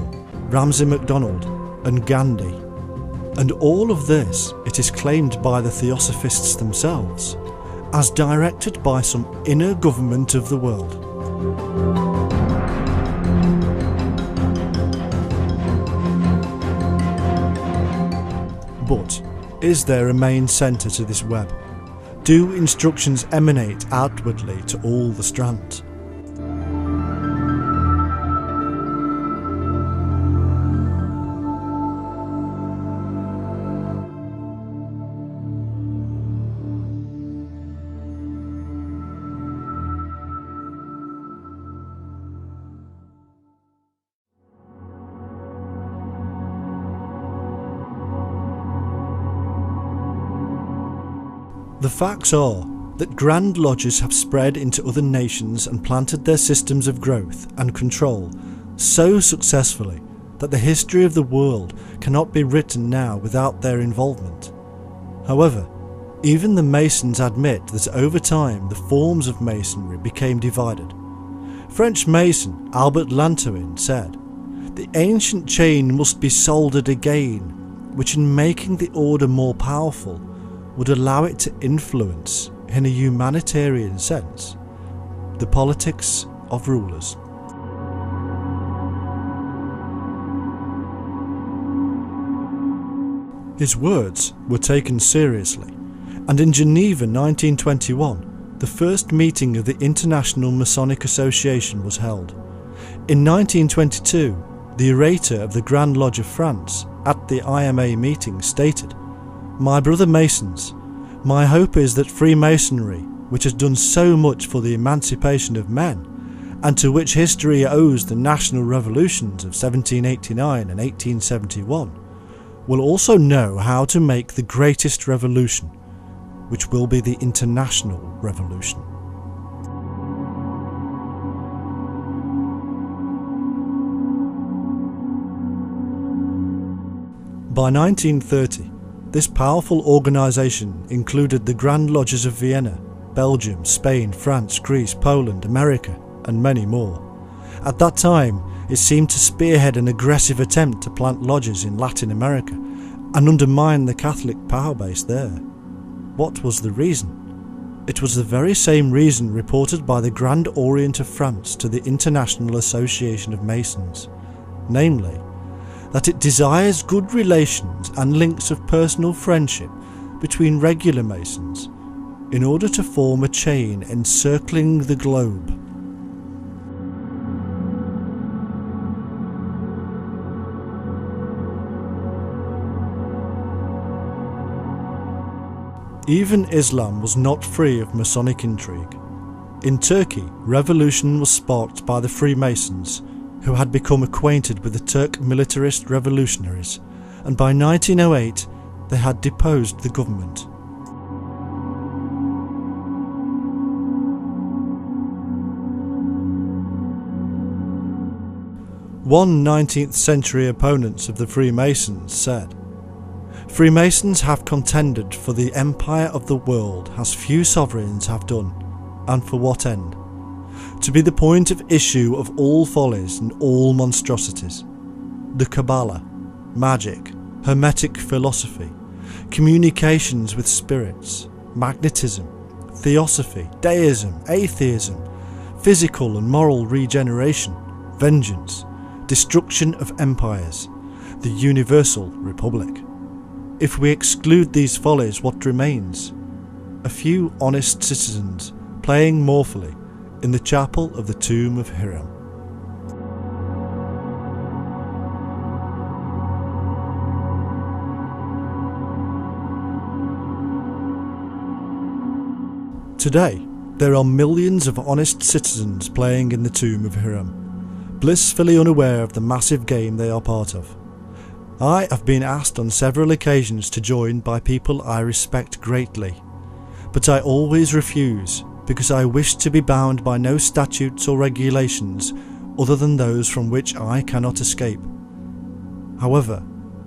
Ramsay MacDonald and Gandhi. And all of this, it is claimed by the Theosophists themselves, as directed by some inner government of the world. But is there a main centre to this web? Do instructions emanate outwardly to all the strands? The facts are that Grand Lodges have spread into other nations and planted their systems of growth and control so successfully that the history of the world cannot be written now without their involvement. However, even the Masons admit that over time the forms of Masonry became divided. French Mason Albert Lantoin said, "The ancient chain must be soldered again, which in making the order more powerful would allow it to influence, in a humanitarian sense, the politics of rulers." His words were taken seriously, and in Geneva 1921, the first meeting of the International Masonic Association was held. In 1922, the orator of the Grand Lodge of France at the IMA meeting stated, "My brother Masons, my hope is that Freemasonry, which has done so much for the emancipation of men, and to which history owes the national revolutions of 1789 and 1871, will also know how to make the greatest revolution, which will be the international revolution." By 1930, this powerful organisation included the Grand Lodges of Vienna, Belgium, Spain, France, Greece, Poland, America, and many more. At that time, it seemed to spearhead an aggressive attempt to plant lodges in Latin America and undermine the Catholic power base there. What was the reason? It was the very same reason reported by the Grand Orient of France to the International Association of Masons, namely, that it desires good relations and links of personal friendship between regular Masons in order to form a chain encircling the globe. Even Islam was not free of Masonic intrigue. In Turkey, revolution was sparked by the Freemasons, who had become acquainted with the Turk militarist revolutionaries, and by 1908 they had deposed the government. One 19th century opponent of the Freemasons said, "Freemasons have contended for the empire of the world as few sovereigns have done, and for what end? To be the point of issue of all follies and all monstrosities. The Kabbalah, magic, Hermetic philosophy, communications with spirits, magnetism, theosophy, deism, atheism, physical and moral regeneration, vengeance, destruction of empires, the universal republic. If we exclude these follies, what remains? A few honest citizens playing mournfully in the chapel of the tomb of Hiram." Today, there are millions of honest citizens playing in the tomb of Hiram, blissfully unaware of the massive game they are part of. I have been asked on several occasions to join by people I respect greatly, but I always refuse because I wish to be bound by no statutes or regulations other than those from which I cannot escape. However,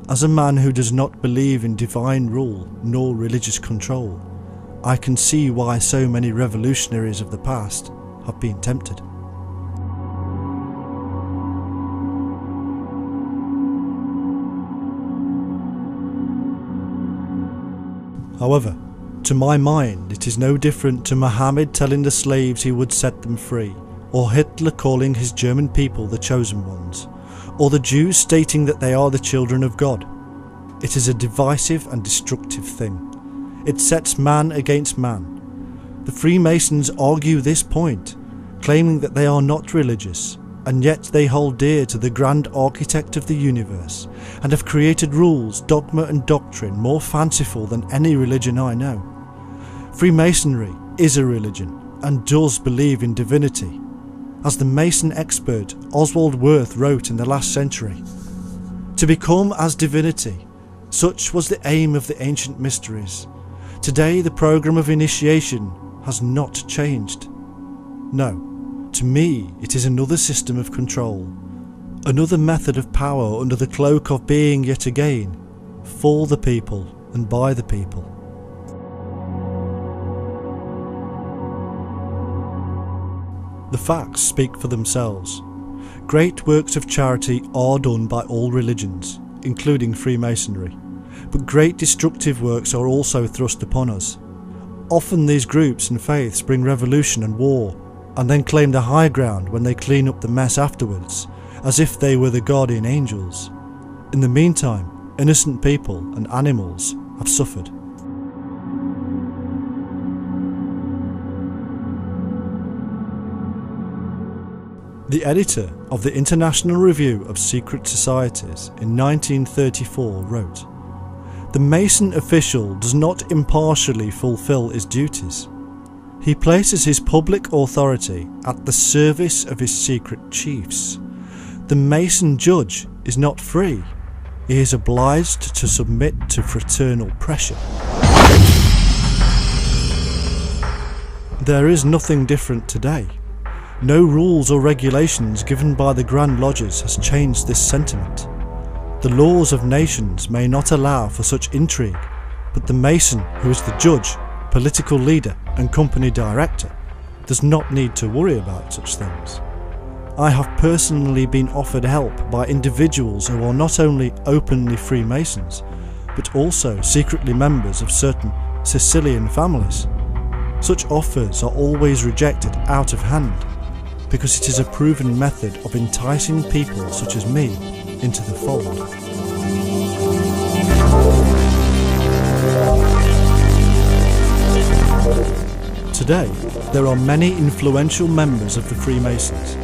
as a man who does not believe in divine rule nor religious control, I can see why so many revolutionaries of the past have been tempted. However, to my mind, it is no different to Muhammad telling the slaves he would set them free, or Hitler calling his German people the chosen ones, or the Jews stating that they are the children of God. It is a divisive and destructive thing. It sets man against man. The Freemasons argue this point, claiming that they are not religious, and yet they hold dear to the grand architect of the universe, and have created rules, dogma and doctrine more fanciful than any religion I know. Freemasonry is a religion, and does believe in divinity, as the Mason expert Oswald Wirth wrote in the last century. To become as divinity, such was the aim of the ancient mysteries. Today the program of initiation has not changed. No, to me it is another system of control, another method of power under the cloak of being yet again for the people and by the people. The facts speak for themselves. Great works of charity are done by all religions, including Freemasonry, but great destructive works are also thrust upon us. Often these groups and faiths bring revolution and war, and then claim the high ground when they clean up the mess afterwards, as if they were the guardian angels. In the meantime, innocent people and animals have suffered. The editor of the International Review of Secret Societies in 1934 wrote, "The Mason official does not impartially fulfill his duties. He places his public authority at the service of his secret chiefs. The Mason judge is not free. He is obliged to submit to fraternal pressure." There is nothing different today. No rules or regulations given by the Grand Lodges has changed this sentiment. The laws of nations may not allow for such intrigue, but the Mason, who is the judge, political leader and company director, does not need to worry about such things. I have personally been offered help by individuals who are not only openly Freemasons, but also secretly members of certain Sicilian families. Such offers are always rejected out of hand, because it is a proven method of enticing people such as me into the fold. Today, there are many influential members of the Freemasons,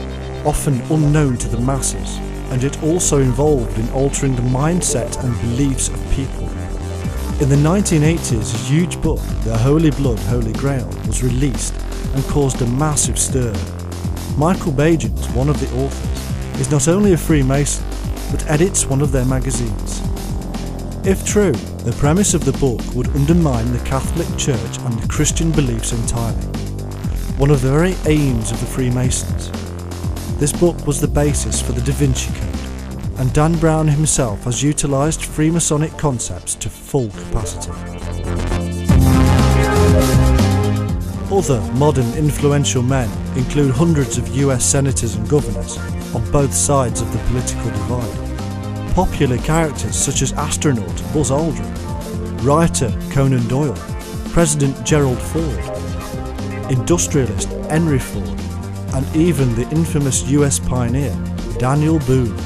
often unknown to the masses, and yet also involved in altering the mindset and beliefs of people. In the 1980s, a huge book, The Holy Blood, Holy Grail, was released and caused a massive stir. Michael Bagans, one of the authors, is not only a Freemason, but edits one of their magazines. If true, the premise of the book would undermine the Catholic Church and the Christian beliefs entirely, one of the very aims of the Freemasons. This book was the basis for the Da Vinci Code, and Dan Brown himself has utilised Freemasonic concepts to full capacity. Other modern influential men include hundreds of US senators and governors on both sides of the political divide. Popular characters such as astronaut Buzz Aldrin, writer Conan Doyle, President Gerald Ford, industrialist Henry Ford, and even the infamous US pioneer Daniel Boone.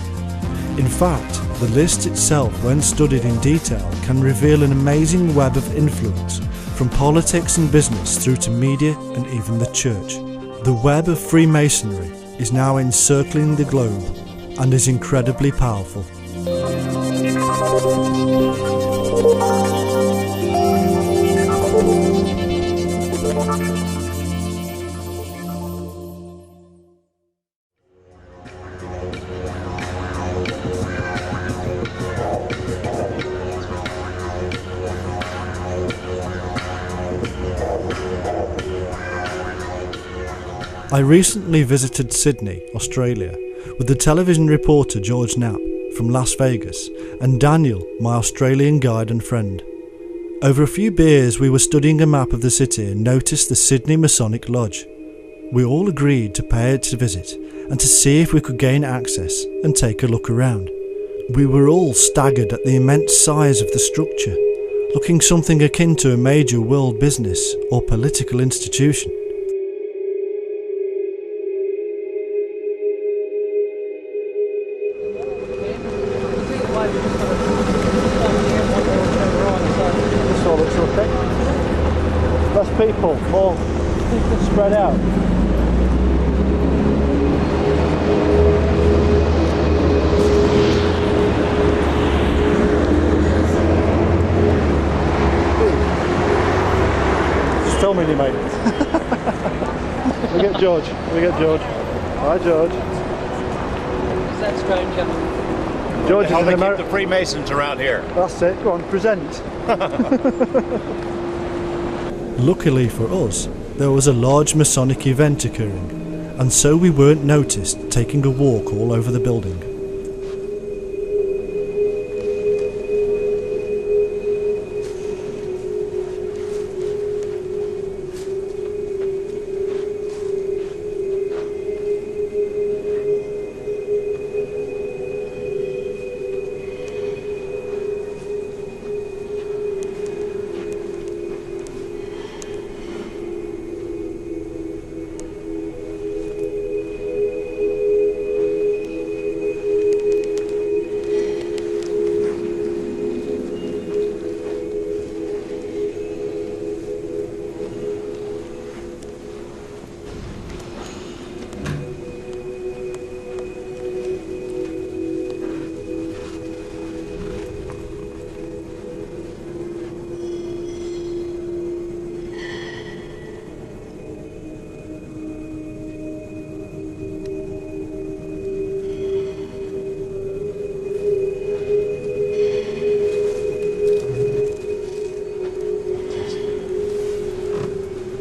In fact, the list itself, when studied in detail, can reveal an amazing web of influence from politics and business through to media and even the church. The web of Freemasonry is now encircling the globe and is incredibly powerful. I recently visited Sydney, Australia, with the television reporter George Knapp from Las Vegas and Daniel, my Australian guide and friend. Over a few beers we were studying a map of the city and noticed the Sydney Masonic Lodge. We all agreed to pay it a visit and to see if we could gain access and take a look around. We were all staggered at the immense size of the structure, looking something akin to a major world business or political institution. This all looks okay. Less people, more spread out. Just filming you, mate. We get George. Hi, George. Is that strange? George is How an they keep American. the Freemasons around here. That's it, go on, present. Luckily for us, there was a large Masonic event occurring, and so we weren't noticed taking a walk all over the building.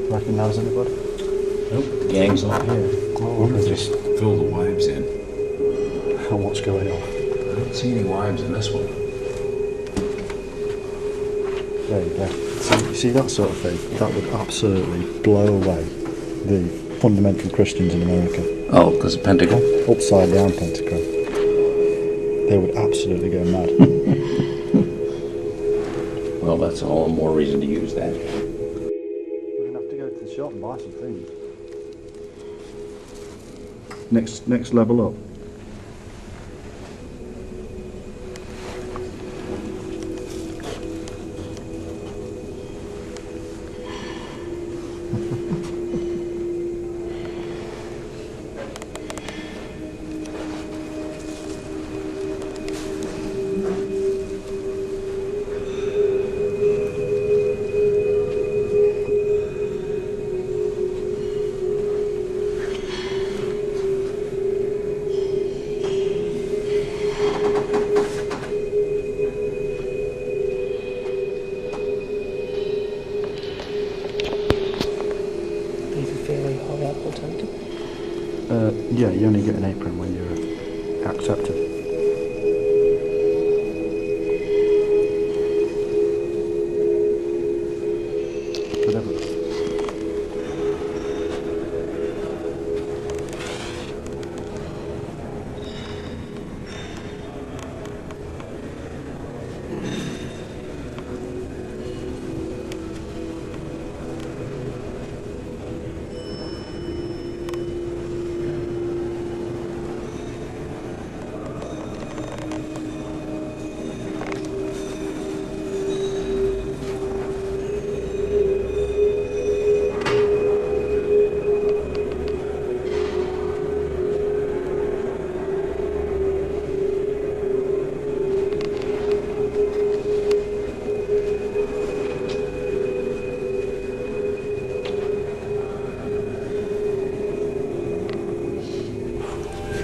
Recognize anybody? Nope, the gang's not here. Oh, They just fill the wives in. What's going on? I don't see any wives in this one. There you go. See that sort of thing? That would absolutely blow away the fundamental Christians in America. Oh, because of Pentagon? Upside down pentagram. They would absolutely go mad. Well, that's all the more reason to use that. We're gonna have to go to the shop and buy some things. Next level up. Yeah, you only get an apron when you're accepted. Whatever.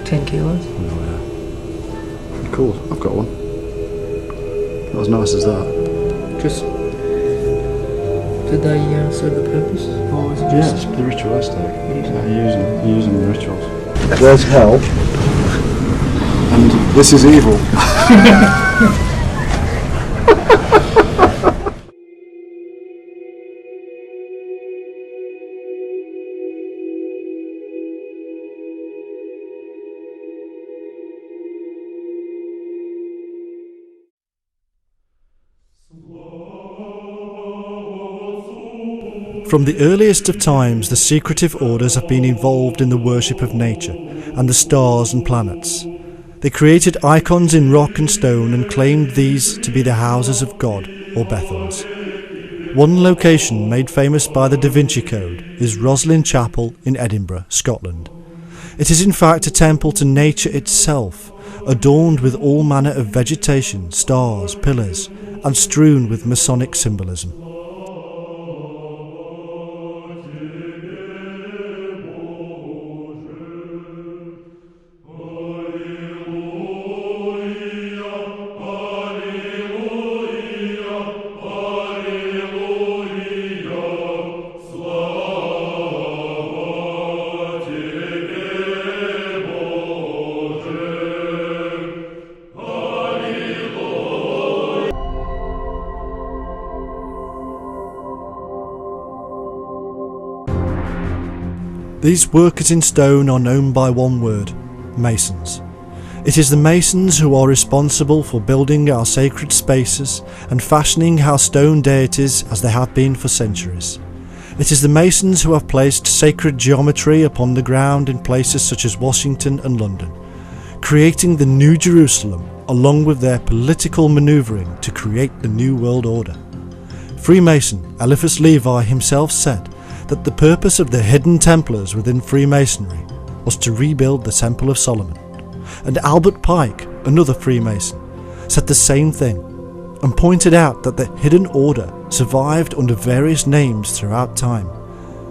$10. Oh, yeah. Cool, I've got one. Not as nice as that. Just did they serve the purpose, or was it Yeah, just? it's the ritualistic. Yeah, you use them in rituals. There's hell, and this is evil. From the earliest of times, the secretive orders have been involved in the worship of nature and the stars and planets. They created icons in rock and stone and claimed these to be the houses of God, or Bethels. One location made famous by the Da Vinci Code is Roslin Chapel in Edinburgh, Scotland. It is in fact a temple to nature itself, adorned with all manner of vegetation, stars, pillars, and strewn with Masonic symbolism. These workers in stone are known by one word: Masons. It is the Masons who are responsible for building our sacred spaces and fashioning our stone deities as they have been for centuries. It is the Masons who have placed sacred geometry upon the ground in places such as Washington and London, creating the New Jerusalem along with their political manoeuvring to create the New World Order. Freemason Eliphas Levi himself said that the purpose of the hidden Templars within Freemasonry was to rebuild the Temple of Solomon. And Albert Pike, another Freemason, said the same thing and pointed out that the hidden order survived under various names throughout time,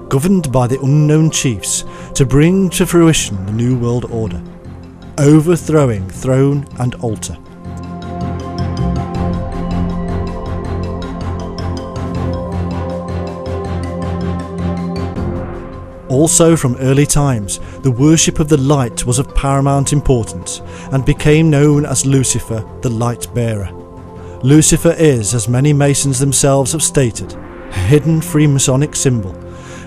governed by the unknown chiefs to bring to fruition the New World Order, overthrowing throne and altar. Also from early times, the worship of the light was of paramount importance and became known as Lucifer, the light bearer. Lucifer is, as many Masons themselves have stated, a hidden Freemasonic symbol,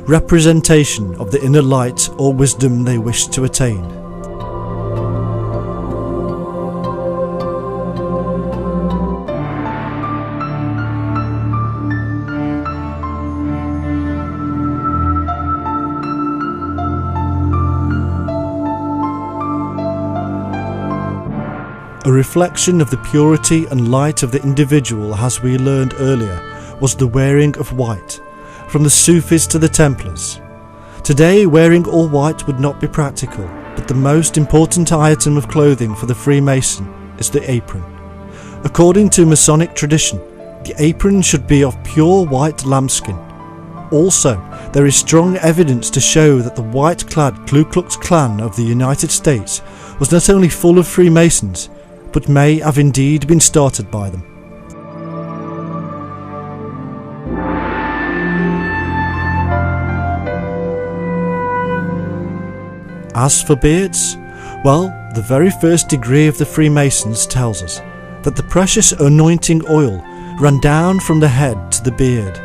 representation of the inner light or wisdom they wish to attain. A reflection of the purity and light of the individual, as we learned earlier, was the wearing of white, from the Sufis to the Templars. Today, wearing all white would not be practical, but the most important item of clothing for the Freemason is the apron. According to Masonic tradition, the apron should be of pure white lambskin. Also, there is strong evidence to show that the white-clad Ku Klux Klan of the United States was not only full of Freemasons, but may have indeed been started by them. As for beards, well, the very first degree of the Freemasons tells us that the precious anointing oil ran down from the head to the beard,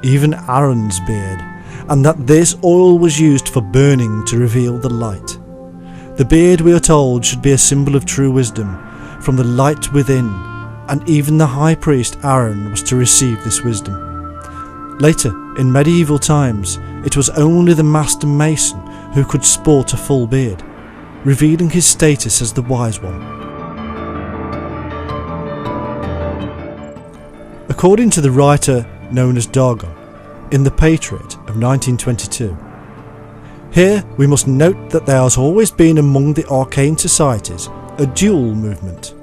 even Aaron's beard, and that this oil was used for burning to reveal the light. The beard, we are told, should be a symbol of true wisdom, from the light within, and even the high priest Aaron was to receive this wisdom. Later, in medieval times, it was only the master mason who could sport a full beard, revealing his status as the wise one. According to the writer known as Dargon, in The Patriot of 1922, here we must note that there has always been among the arcane societies a dual movement,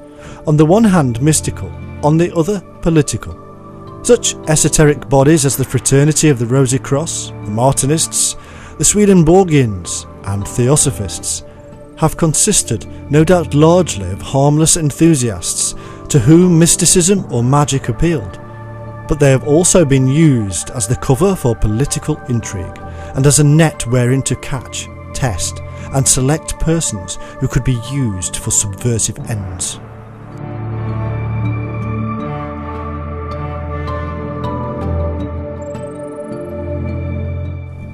on the one hand mystical, on the other political. Such esoteric bodies as the Fraternity of the Rosy Cross, the Martinists, the Swedenborgians and Theosophists have consisted, no doubt largely, of harmless enthusiasts to whom mysticism or magic appealed, but they have also been used as the cover for political intrigue and as a net wherein to catch, test and select persons who could be used for subversive ends.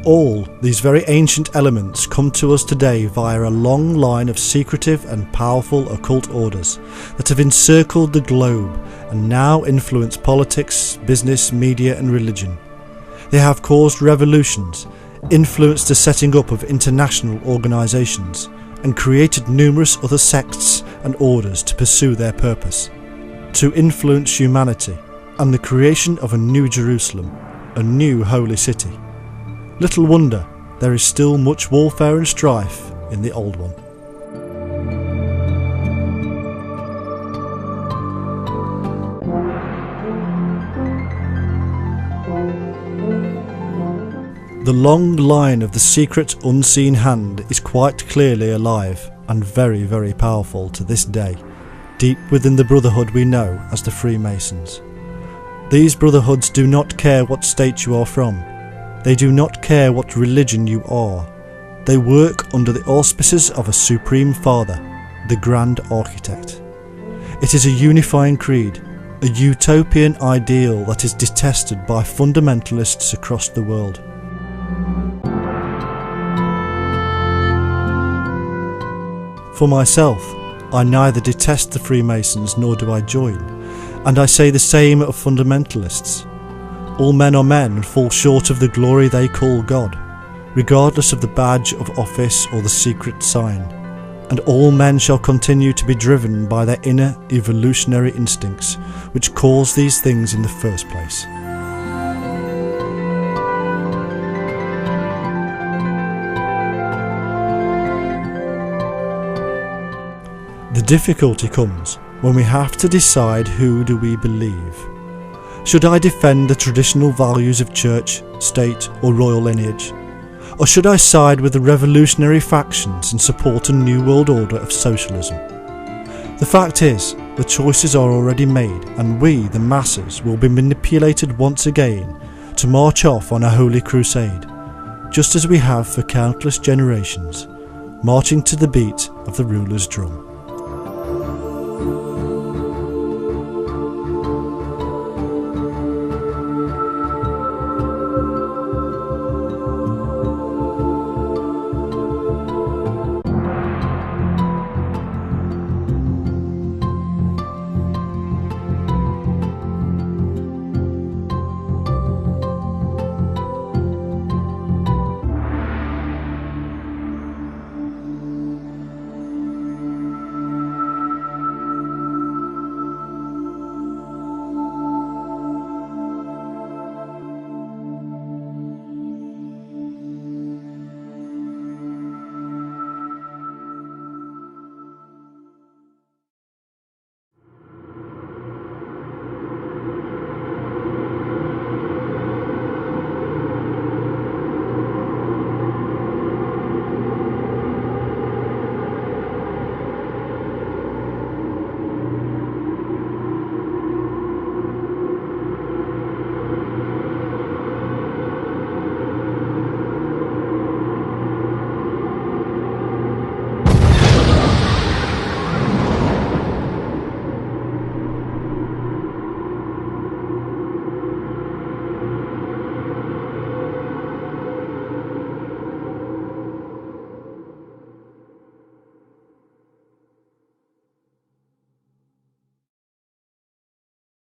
All these very ancient elements come to us today via a long line of secretive and powerful occult orders that have encircled the globe and now influence politics, business, media and religion. They have caused revolutions, influenced the setting up of international organisations, and created numerous other sects and orders to pursue their purpose, to influence humanity and the creation of a new Jerusalem, a new holy city. Little wonder there is still much warfare and strife in the old one. The long line of the secret unseen hand is quite clearly alive and very, very powerful to this day, deep within the brotherhood we know as the Freemasons. These brotherhoods do not care what state you are from. They do not care what religion you are. They work under the auspices of a Supreme Father, the Grand Architect. It is a unifying creed, a utopian ideal that is detested by fundamentalists across the world. For myself, I neither detest the Freemasons nor do I join, and I say the same of fundamentalists. All men are men and fall short of the glory they call God, regardless of the badge of office or the secret sign, and all men shall continue to be driven by their inner evolutionary instincts, which cause these things in the first place. The difficulty comes when we have to decide who do we believe. Should I defend the traditional values of church, state or royal lineage? Or should I side with the revolutionary factions and support a new world order of socialism? The fact is, the choices are already made, and we, the masses, will be manipulated once again to march off on a holy crusade, just as we have for countless generations, marching to the beat of the ruler's drum.